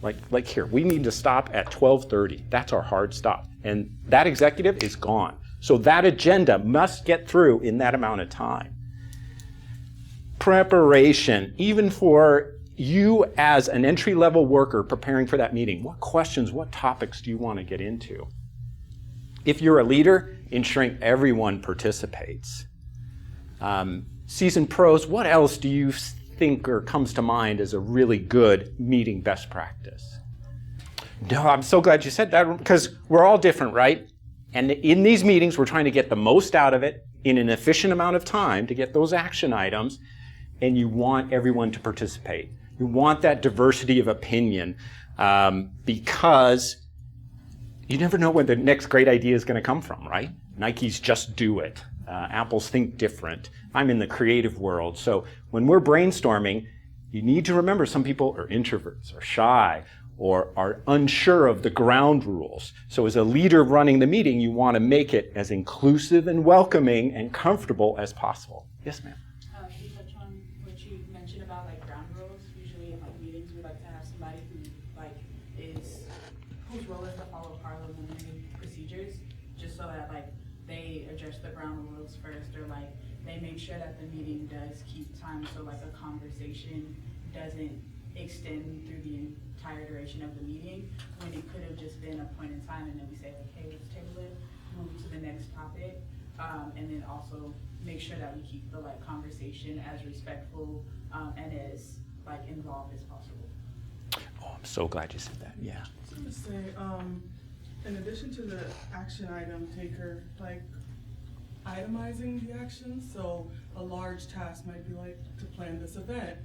Like here, we need to stop at 12:30. That's our hard stop. And that executive is gone. So that agenda must get through in that amount of time. Preparation, even for you as an entry-level worker preparing for that meeting, what questions, what topics do you want to get into? If you're a leader, ensuring everyone participates. Seasoned pros, what else do you think or comes to mind as a really good meeting best practice? No, I'm so glad you said that because we're all different, right? And in these meetings, we're trying to get the most out of it in an efficient amount of time to get those action items, and you want everyone to participate. You want that diversity of opinion because you never know where the next great idea is going to come from, right? Nike's just do it. Apple's think different. I'm in the creative world. So when we're brainstorming, you need to remember some people are introverts or shy or are unsure of the ground rules. So as a leader running the meeting, you want to make it as inclusive and welcoming and comfortable as possible. Yes, ma'am. Can you touch on what you mentioned about like ground rules? Usually in like meetings, we like to have somebody whose role is to follow parliamentary procedures, just so that like they address the ground rules first, or like they make sure that the meeting does keep time, so like a conversation doesn't extend through the entire duration of the meeting, when it could have just been a point in time, and then we say like, hey, let's table it, move to the next topic, and then also make sure that we keep the like conversation as respectful and as like involved as possible. Oh, I'm so glad you said that. Yeah. I was going to say, in addition to the action item taker, like itemizing the actions. So a large task might be like to plan this event.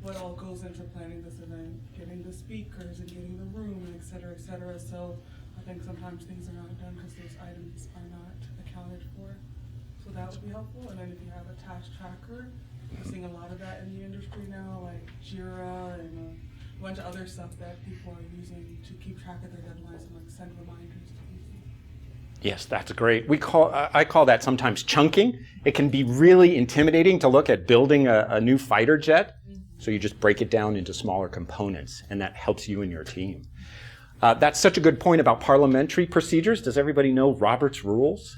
What all goes into planning this event? Getting the speakers and getting the room, and et cetera, et cetera. So I think sometimes things are not done because those items are not accounted for. So that would be helpful. And then if you have a task tracker, we're seeing a lot of that in the industry now, like Jira and a bunch of other stuff that people are using to keep track of their deadlines and like send reminders to people. Yes, that's great. I call that sometimes chunking. It can be really intimidating to look at building a new fighter jet. So you just break it down into smaller components, and that helps you and your team. That's such a good point about parliamentary procedures. Does everybody know Robert's Rules?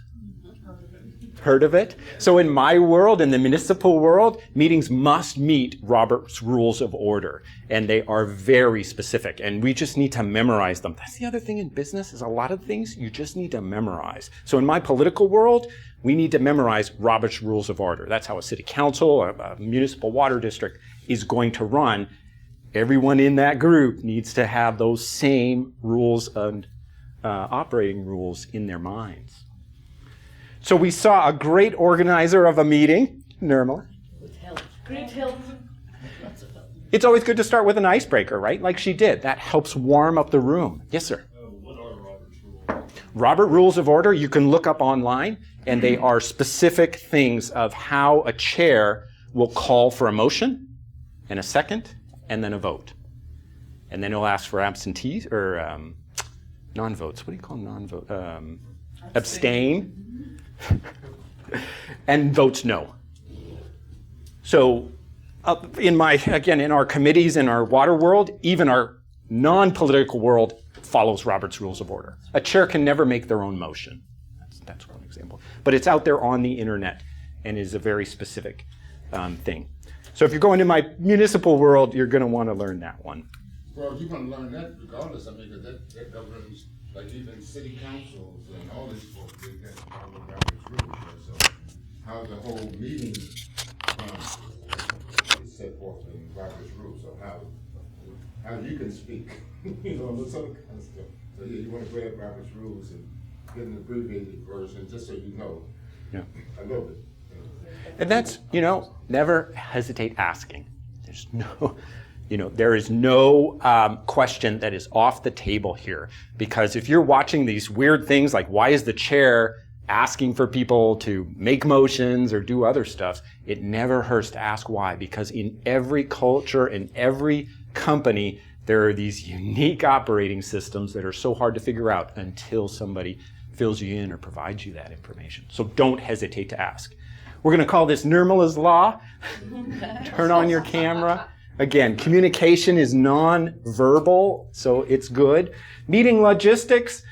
Heard of it? So in my world, in the municipal world, meetings must meet Robert's Rules of Order, and they are very specific, and we just need to memorize them. That's the other thing in business, is a lot of things you just need to memorize. So in my political world, we need to memorize Robert's Rules of Order. That's how a city council or a municipal water district is going to run. Everyone in that group needs to have those same rules and operating rules in their minds. So we saw a great organizer of a meeting, Nirmala. Great help. It's always good to start with an icebreaker, right? Like she did. That helps warm up the room. Yes, sir. What are Robert's rules? Robert Rules of Order, you can look up online, and they are specific things of how a chair will call for a motion and a second and then a vote. And then it'll ask for absentees or non-votes. What do you call non-vote? Abstain. And votes no. So in our committees, in our water world, even our non-political world follows Robert's Rules of Order. A chair can never make their own motion. That's one example. But it's out there on the internet and is a very specific thing. So if you're going to my municipal world, you're going to want to learn that one. Well, you're going to learn that regardless. I mean, that governs, like even city councils and all these folks, they have to follow Robert's rules. So how the whole meeting is set forth in Robert's rules. So how you can speak, this other kind of stuff. So yeah, you want to grab Robert's rules and get an abbreviated version just so you know. Yeah. I love it. And that's, never hesitate asking. There is no question that is off the table here. Because if you're watching these weird things like why is the chair asking for people to make motions or do other stuff, it never hurts to ask why. Because in every culture, in every company, there are these unique operating systems that are so hard to figure out until somebody fills you in or provides you that information. So don't hesitate to ask. We're going to call this Nirmala's Law. Turn on your camera. Again, communication is non-verbal, so it's good. Meeting logistics,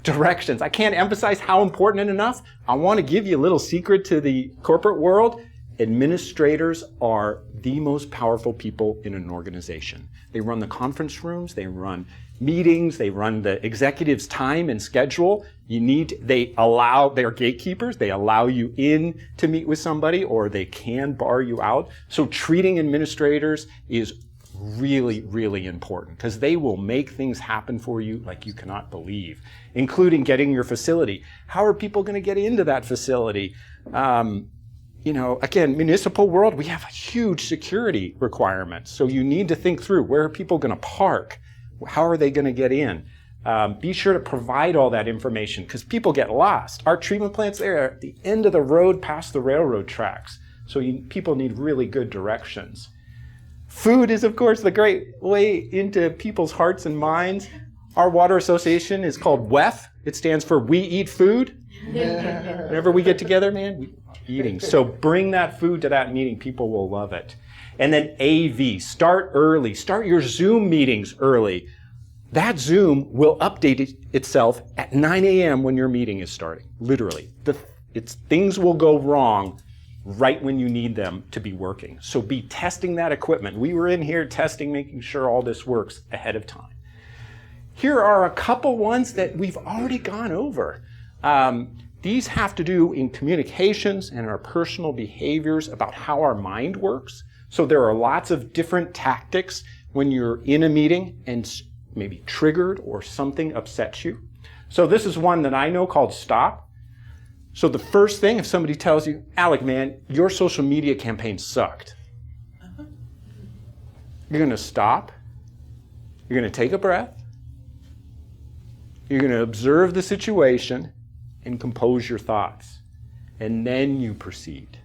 directions. I can't emphasize how important enough. I want to give you a little secret to the corporate world. Administrators are the most powerful people in an organization. They run the conference rooms, they run meetings, they run the executive's time and schedule. They are gatekeepers, they allow you in to meet with somebody or they can bar you out. So treating administrators is really, really important because they will make things happen for you like you cannot believe, including getting your facility. How are people going to get into that facility? Again, municipal world, we have huge security requirements. So you need to think through, where are people going to park? How are they going to get in? Be sure to provide all that information because people get lost. Our treatment plant's there at the end of the road past the railroad tracks. So people need really good directions. Food is, of course, the great way into people's hearts and minds. Our water association is called WEF. It stands for We Eat Food. Whenever we get together, man, we eating. So bring that food to that meeting. People will love it. And then AV, start early. Start your Zoom meetings early. That Zoom will update itself at 9 a.m. when your meeting is starting. Literally. Things will go wrong right when you need them to be working. So be testing that equipment. We were in here testing, making sure all this works ahead of time. Here are a couple ones that we've already gone over. These have to do in communications and our personal behaviors about how our mind works. So there are lots of different tactics when you're in a meeting and maybe triggered or something upsets you. So this is one that I know called STOP. So the first thing, if somebody tells you, Alec, man, your social media campaign sucked. You're going to stop. You're going to take a breath. You're going to observe the situation and compose your thoughts. And then you proceed.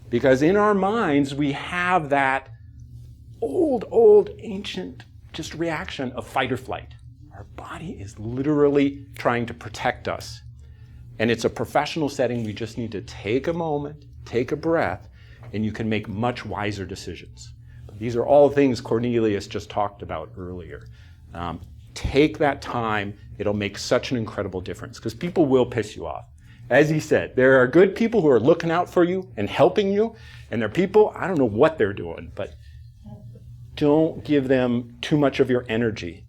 Because in our minds, we have that old, ancient just reaction of fight or flight. Our body is literally trying to protect us. And it's a professional setting. We just need to take a moment, take a breath, and you can make much wiser decisions. But these are all things Cornelius just talked about earlier. Take that time. It'll make such an incredible difference because people will piss you off. As he said, there are good people who are looking out for you and helping you, and there are people, I don't know what they're doing, but don't give them too much of your energy.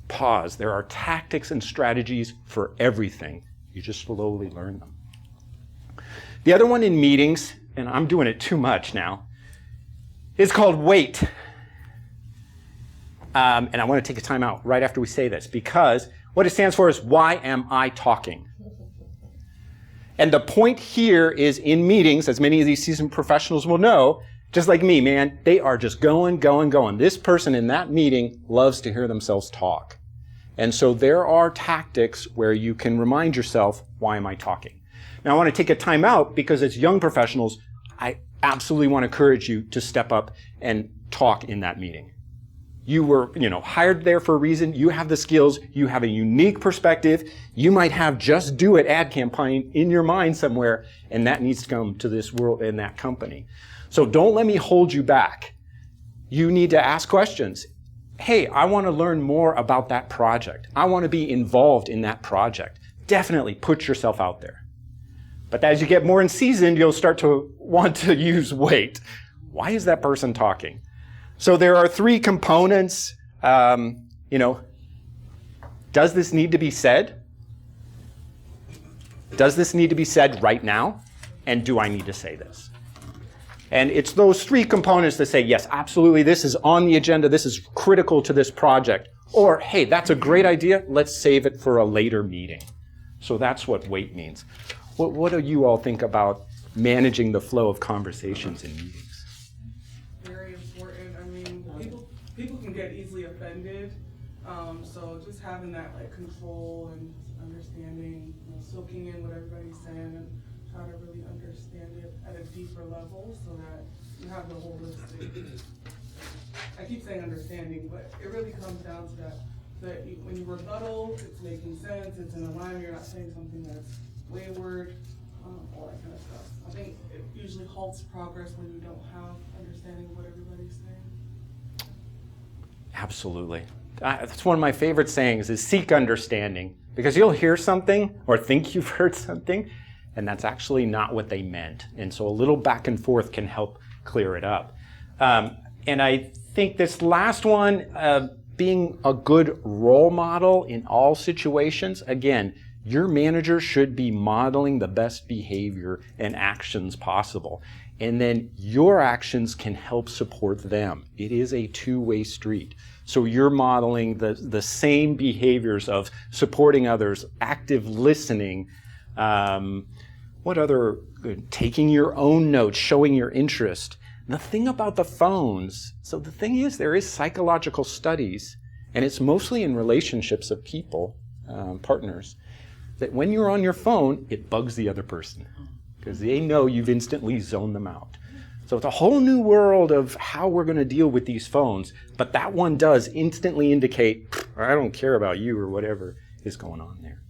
Pause. There are tactics and strategies for everything. You just slowly learn them. The other one in meetings, and I'm doing it too much now, is called wait. And I want to take a time out right after we say this because what it stands for is why am I talking? And the point here is in meetings, as many of these seasoned professionals will know, Just like me, man, they are just going. This person in that meeting loves to hear themselves talk. And so there are tactics where you can remind yourself, why am I talking? Now I want to take a time out because as young professionals, I absolutely want to encourage you to step up and talk in that meeting. You were, hired there for a reason. You have the skills. You have a unique perspective. You might have just do it ad campaign in your mind somewhere, and that needs to come to this world and that company. So don't let me hold you back. You need to ask questions. Hey, I want to learn more about that project. I want to be involved in that project. Definitely put yourself out there. But as you get more in seasoned, you'll start to want to use weight. Why is that person talking? So there are 3 components. Does this need to be said? Does this need to be said right now? And do I need to say this? And it's those 3 components that say, yes, absolutely, this is on the agenda. This is critical to this project. Or, hey, that's a great idea. Let's save it for a later meeting. So that's what weight means. What do you all think about managing the flow of conversations in meetings? Very important. I mean, people can get easily offended. So just having that control and understanding, soaking in what everybody's saying and try to really understand it at a deeper level so that you have the holistic. I keep saying understanding, but it really comes down to that when you rebuttal, it's making sense, it's in alignment, you're not saying something that's wayward, all that kind of stuff. I think it usually halts progress when you don't have understanding of what everybody's saying. Absolutely. That's one of my favorite sayings is seek understanding, because you'll hear something or think you've heard something, and that's actually not what they meant. And so a little back and forth can help clear it up. And I think this last one, being a good role model in all situations, again, your manager should be modeling the best behavior and actions possible. And then your actions can help support them. It is a two-way street. So you're modeling the same behaviors of supporting others, active listening, taking your own notes, showing your interest. The thing about the phones, so the thing is there is psychological studies, and it's mostly in relationships of people, partners, that when you're on your phone, it bugs the other person because they know you've instantly zoned them out. So it's a whole new world of how we're going to deal with these phones, but that one does instantly indicate, I don't care about you or whatever is going on there.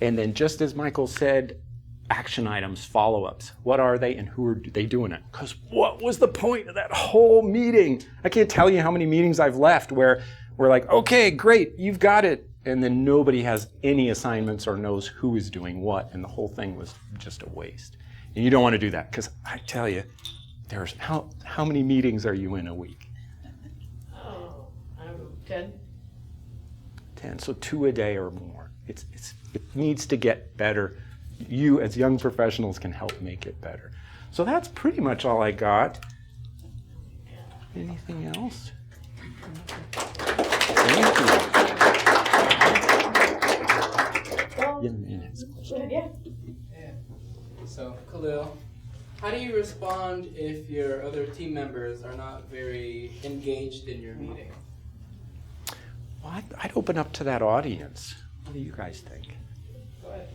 And then just as Michael said, action items, follow-ups. What are they and who are they doing it? Because what was the point of that whole meeting? I can't tell you how many meetings I've left where we're like, okay, great, you've got it. And then nobody has any assignments or knows who is doing what, and the whole thing was just a waste. And you don't want to do that, because I tell you, there's how many meetings are you in a week? Oh, I don't know, 10? 10, so 2 a day or more. It needs to get better. You, as young professionals, can help make it better. So that's pretty much all I got. Anything else? Thank you. Yeah. So, Khalil, how do you respond if your other team members are not very engaged in your meeting? Well, I'd open up to that audience. What do you guys think? Go ahead.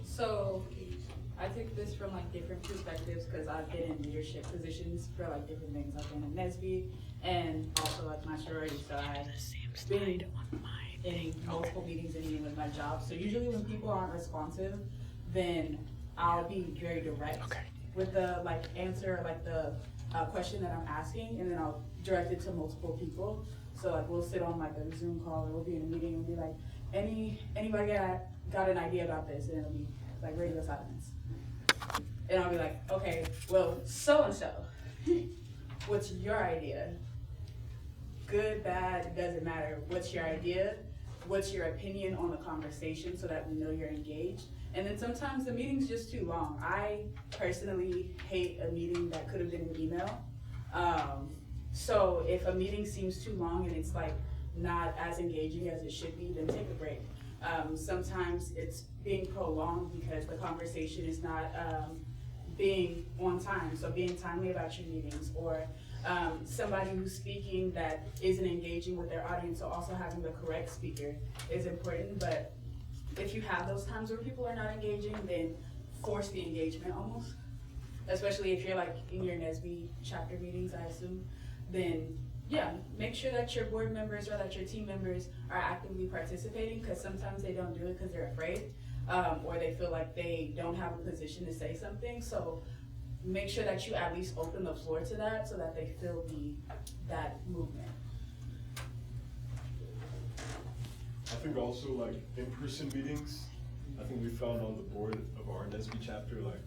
So I take this from different perspectives because I've been in leadership positions for different things. I've been in NSB and also my sorority, so I've been in multiple meetings and even with my job. So usually when people aren't responsive, then I'll be very direct with the answer, the question that I'm asking, and then I'll direct it to multiple people. So we'll sit on a Zoom call, or we'll be in a meeting and be like, anybody got an idea about this? And it'll be radio silence. And I'll be like, okay, well, so-and-so, what's your idea? Good, bad, it doesn't matter. What's your idea? What's your opinion on the conversation so that we know you're engaged? And then sometimes the meeting's just too long. I personally hate a meeting that could have been an email. So if a meeting seems too long and it's not as engaging as it should be, then take a break. Sometimes it's being prolonged because the conversation is not being on time, so being timely about your meetings, or somebody who's speaking that isn't engaging with their audience, so also having the correct speaker is important. But if you have those times where people are not engaging, then force the engagement almost, especially if you're like in your NSBE chapter meetings, I assume, then yeah, make sure that your board members or that your team members are actively participating, because sometimes they don't do it because they're afraid, or they feel like they don't have a position to say something. So make sure that you at least open the floor to that so that they feel that movement. I think also like in-person meetings, I think we found on the board of our NSBE chapter, like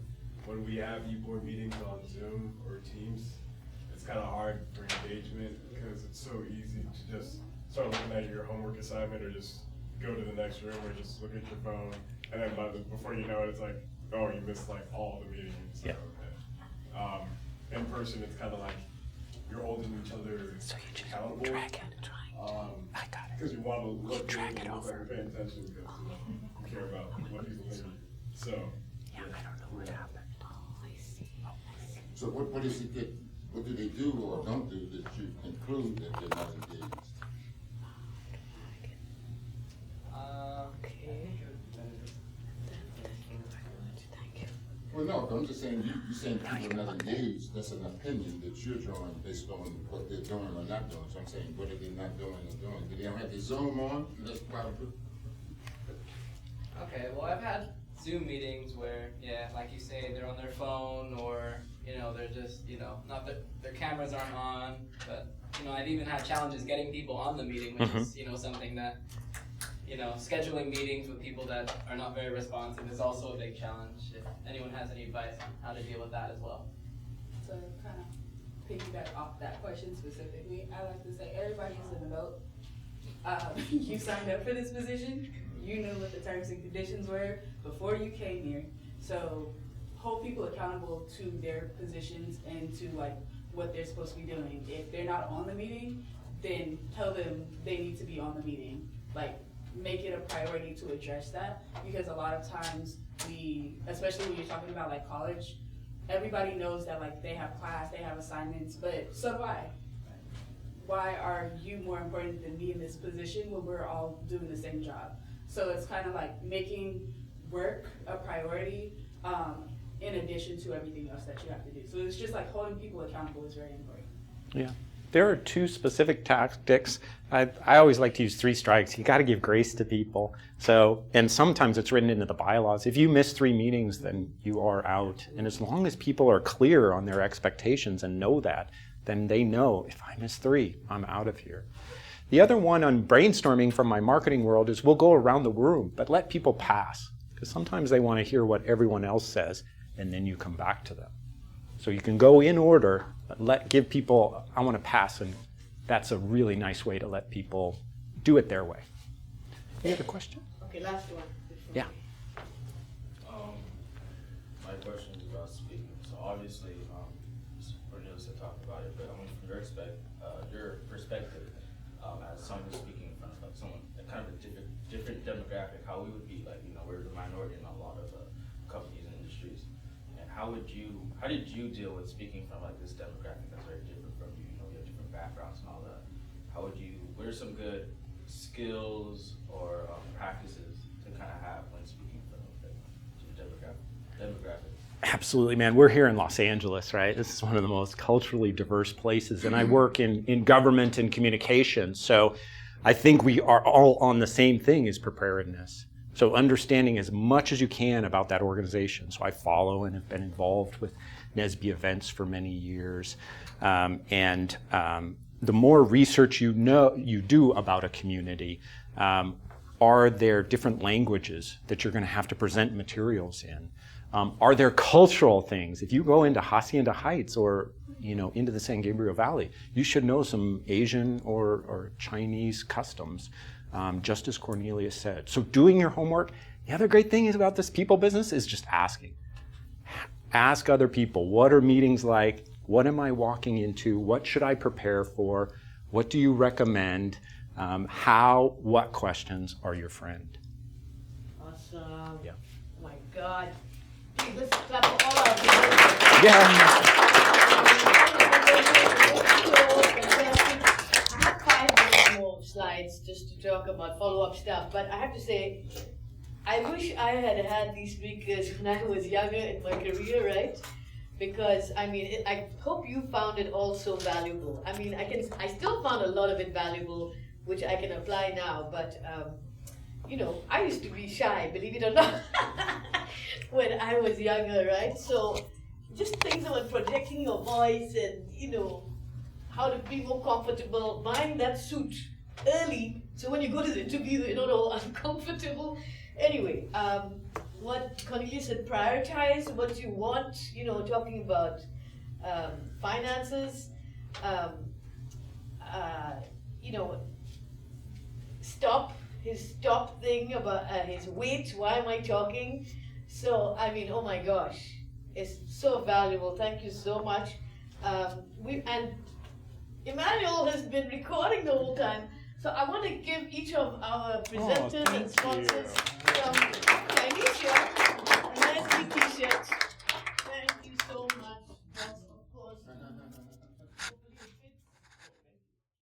when we have e-board meetings on Zoom or Teams, it's kind of hard for engagement because it's so easy to just start looking at your homework assignment or just go to the next room or just look at your phone, and then before you know it, it's like, oh, you missed like all the meetings. So, okay. In person, it's kind of like you're holding each other accountable. Because you want to look good and look like you're paying attention because you care about what people think. So, yeah, I don't know what happened. So what is it that, what do they do or don't do that you conclude that they're not engaged? Well, no, I'm just saying, you're saying people are not engaged, that's an opinion that you're drawing based on what they're doing or not doing. So I'm saying, what are they not doing or doing? Do they don't have their Zoom on? That's probably. Okay, well, I've had Zoom meetings where, yeah, like you say, they're on their phone or, you know, they're just, you know, not that their cameras aren't on, but, you know, I've even had challenges getting people on the meeting, which is, you know, something that, you know, scheduling meetings with people that are not very responsive is also a big challenge. If anyone has any advice on how to deal with that as well. So kind of piggyback off that question specifically, I like to say everybody is an adult. You signed up for this position. You knew what the terms and conditions were before you came here. So hold people accountable to their positions and to like what they're supposed to be doing. If they're not on the meeting, then tell them they need to be on the meeting. Like, make it a priority to address that, because a lot of times especially when you're talking about like college, everybody knows that like they have class, they have assignments, but so do I. Why are you more important than me in this position when we're all doing the same job? So it's kind of like making work a priority in addition to everything else that you have to do. So it's just like holding people accountable is very important. Yeah. There are two specific tactics. I always like to use 3 strikes. You got to give grace to people. So, and sometimes it's written into the bylaws. If you miss 3 meetings, then you are out. And as long as people are clear on their expectations and know that, then they know if I miss 3, I'm out of here. The other one on brainstorming from my marketing world is we'll go around the room, but let people pass. Because sometimes they want to hear what everyone else says, and then you come back to them. So you can go in order, but give people, I want to pass, and that's a really nice way to let people do it their way. Any other question? Okay, last one. Yeah. My question is about speaking. So obviously, Cornelius had talked about it, but I mean, from your perspective, as someone speaking in front of like someone, kind of a different demographic, how we would be like, you know, we're the minority in a lot of companies and industries. And how did you deal with speaking from like this demographic that's very different from you? You know, we have different backgrounds and all that. What are some good skills or practices to kind of have when speaking from the demographic? Absolutely, man. We're here in Los Angeles, right? This is one of the most culturally diverse places, and I work in government and communications. So I think we are all on the same thing as preparedness. So understanding as much as you can about that organization. So I follow and have been involved with NSBE events for many years. The more research you do about a community, are there different languages that you're going to have to present materials in? Are there cultural things? If you go into Hacienda Heights or into the San Gabriel Valley, you should know some Asian or Chinese customs. Just as Cornelius said. So doing your homework. The other great thing is about this people business is just asking. Ask other people, what are meetings like? What am I walking into? What should I prepare for? What do you recommend? What questions are your friend? Awesome. Yeah. Oh my God. Let's clap for all of you. Yeah. More slides just to talk about follow-up stuff, but I have to say, I wish I had had these speakers when I was younger in my career, right? Because I mean, I hope you found it also valuable. I mean, I still found a lot of it valuable, which I can apply now. But you know, I used to be shy, believe it or not, when I was younger, right? So just things about projecting your voice and you know how to be more comfortable. Buying that suit early, so when you go to the interview, you're not all uncomfortable. Anyway, what Cornelius said, prioritize what you want, you know, talking about finances, you know, stop thing about his weight, why am I talking? So, I mean, oh my gosh, it's so valuable, thank you so much. And Emmanuel has been recording the whole time, so I want to give each of our presenters and sponsors some Chinese shirt, a nice t-shirt.